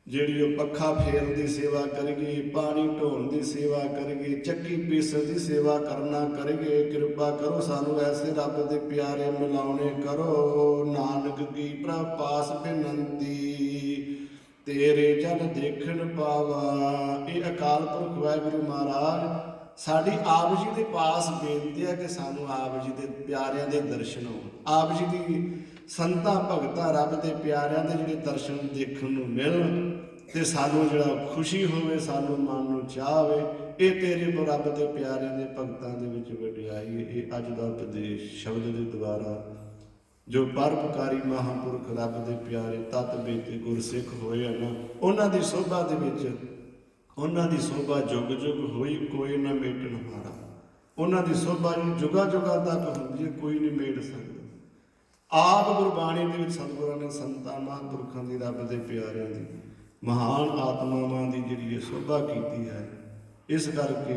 ਜਿਹੜੀ ਉਹ ਪੱਖਾ ਫੇਰਨ ਦੀ ਸੇਵਾ ਕਰੀਏ, ਪਾਣੀ ਢੋਣ ਦੀ ਸੇਵਾ ਕਰੀਏ, ਚੱਕੀ ਪੀਸਣ ਦੀ ਸੇਵਾ ਕਰਨਾ ਕਰੀਏ। ਕਿਰਪਾ ਕਰੋ ਸਾਨੂੰ ਐਸੇ ਰੱਬ ਦੇ ਪਿਆਰੇ ਮਿਲਾਉਣੇ ਕਰੋ। ਨਾਨਕ ਕੀ ਪ੍ਰਭ ਪਾਸ ਬੇਨੰਤੀ, ਤੇਰੇ ਜਨ ਦੇਖਣ ਪਾਵਾ। ਇਹ ਅਕਾਲ ਪੁਰਖ ਵਾਹਿਗੁਰੂ ਮਹਾਰਾਜ ਸਾਡੀ ਆਪ ਜੀ ਦੇ ਪਾਸ ਬੇਨਤੀ ਹੈ ਕਿ ਸਾਨੂੰ ਆਪ ਜੀ ਦੇ ਪਿਆਰਿਆਂ ਦੇ ਦਰਸ਼ਨ ਹੋਣ, ਆਪ ਜੀ ਦੀ ਸੰਤਾਂ ਭਗਤਾਂ ਰੱਬ ਦੇ ਪਿਆਰਿਆਂ ਦੇ ਜਿਹੜੇ ਦਰਸ਼ਨ ਦੇਖਣ ਨੂੰ ਮਿਲਣ ਤੇ ਸਾਨੂੰ ਜਿਹੜਾ ਖੁਸ਼ੀ ਹੋਵੇ, ਸਾਨੂੰ ਮਨ ਨੂੰ ਚਾਹ ਹੋਵੇ। ਇਹ ਤੇਰੇ ਰੱਬ ਦੇ ਪਿਆਰਿਆਂ ਦੇ ਭਗਤਾਂ ਦੇ ਵਿੱਚ ਵਡਿਆਈ। ਇਹ ਅੱਜ ਦਾ ਉਪਦੇਸ਼ ਸ਼ਬਦ ਦੇ ਦੁਆਰਾ ਜੋ ਪਰਉਪਕਾਰੀ ਮਹਾਂਪੁਰਖ ਰੱਬ ਦੇ ਪਿਆਰੇ ਤਤ ਬੇਤੇ ਗੁਰਸਿੱਖ ਹੋਏ ਹਨ, ਉਹਨਾਂ ਦੀ ਸੋਭਾ ਦੇ ਵਿੱਚ, ਉਹਨਾਂ ਦੀ ਸੋਭਾ ਜੁਗ ਜੁਗ ਹੋਈ ਕੋਈ ਨਾ ਮੇਟਣ ਹਾਰਾ। ਉਹਨਾਂ ਦੀ ਸੋਭਾ ਜੁਗਾ ਜੁਗਾ ਤੱਕ ਹੁੰਦੀ ਹੈ, ਕੋਈ ਨਹੀਂ ਮੇਟ ਸਕਦਾ। ਆਪ ਗੁਰਬਾਣੀ ਦੇ ਵਿੱਚ ਸਤਿਗੁਰਾਂ ਨੇ ਸੰਤਾਂ ਮਹਾਂਪੁਰਖਾਂ ਦੀ ਰੱਬ ਦੇ ਪਿਆਰਿਆਂ ਦੀ ਮਹਾਨ ਆਤਮਾਵਾਂ ਦੀ ਜਿਹੜੀ ਇਹ ਸੋਭਾ ਕੀਤੀ ਹੈ। ਇਸ ਕਰਕੇ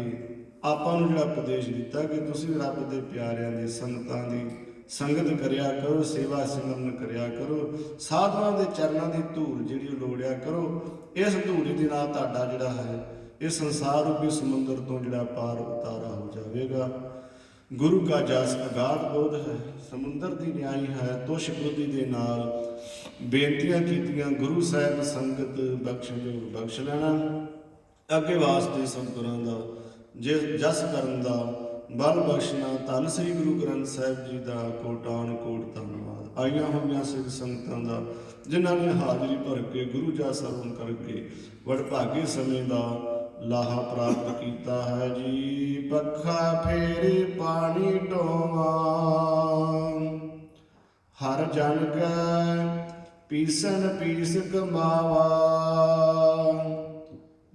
ਆਪਾਂ ਨੂੰ ਜਿਹੜਾ ਉਪਦੇਸ਼ ਦਿੱਤਾ ਕਿ ਤੁਸੀਂ ਰੱਬ ਦੇ ਪਿਆਰਿਆਂ ਦੀ ਸੰਗਤਾਂ ਦੀ ਸੰਗਤ ਕਰਿਆ ਕਰੋ, ਸੇਵਾ ਸਿਮਰਨ ਕਰਿਆ ਕਰੋ, ਸਾਧੂਆਂ ਦੇ ਚਰਨਾਂ ਦੀ ਧੂੜ ਜਿਹੜੀ ਲੋੜਿਆ ਕਰੋ। ਇਸ ਧੂੜ ਦੇ ਨਾਲ ਤੁਹਾਡਾ ਜਿਹੜਾ ਹੈ ਇਹ ਸੰਸਾਰ ਰੂਪੀ ਸਮੁੰਦਰ ਤੋਂ ਜਿਹੜਾ ਪਾਰ ਉਤਾਰਾ ਹੋ ਜਾਵੇਗਾ। ਗੁਰੂ ਕਾ ਜਸ ਅਗਾਧ ਬੋਧ ਹੈ, ਸਮੁੰਦਰ ਦੀ ਨਿਆਈ ਹੈ। ਤੁਸ਼ ਬੁੱਧੀ ਦੇ ਨਾਲ ਬੇਨਤੀਆਂ ਕੀਤੀਆਂ, ਗੁਰੂ ਸਾਹਿਬ ਸੰਗਤ ਬਖਸ਼ਿਓ ਬਖਸ਼ ਲੈਣਾ। ਅੱਗੇ ਵਾਸਤੇ ਸਤਿਗੁਰਾਂ ਦਾ ਜਸ ਕਰਨ ਦਾ ਬਲ ਬਖਸ਼ਣਾ। ਧੰਨ ਸ੍ਰੀ ਗੁਰੂ ਗ੍ਰੰਥ ਸਾਹਿਬ ਜੀ ਦਾ ਕੋਟਾਨ ਕੋਟ ਧੰਨਵਾਦ। ਆਈਆਂ ਹੋਈਆਂ ਸਿੱਖ ਸੰਗਤਾਂ ਦਾ ਜਿਨ੍ਹਾਂ ਨੇ ਹਾਜ਼ਰੀ ਭਰ ਕੇ ਗੁਰੂ ਜਾ ਸਰਵਣ ਕਰਕੇ ਵਡਭਾਗੇ ਸਮੇਂ ਦਾ ਲਾਹਾ ਪ੍ਰਾਪਤ ਕੀਤਾ ਹੈ ਜੀ। ਪੱਖਾ ਫੇਰੀ ਪਾਣੀ ਢੋਵਾਂ, ਹਰ ਜਨ ਕੈ ਪੀਸਨ ਪੀਸ ਕਮਾਵਾ।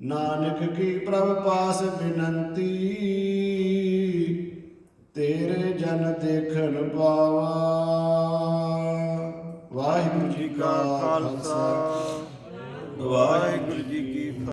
ਨਾਨਕ ਕੀ ਪ੍ਰਭ ਪਾਸ ਬਿਨੰਤੀ, ਤੇਰੇ ਜਨ ਦੇਖਣ ਪਾਵਾ। ਵਾਹਿਗੁਰੂ ਜੀ ਕਾ ਖਾਲਸਾ, ਵਾਹਿਗੁਰੂ ਜੀ ਕੀ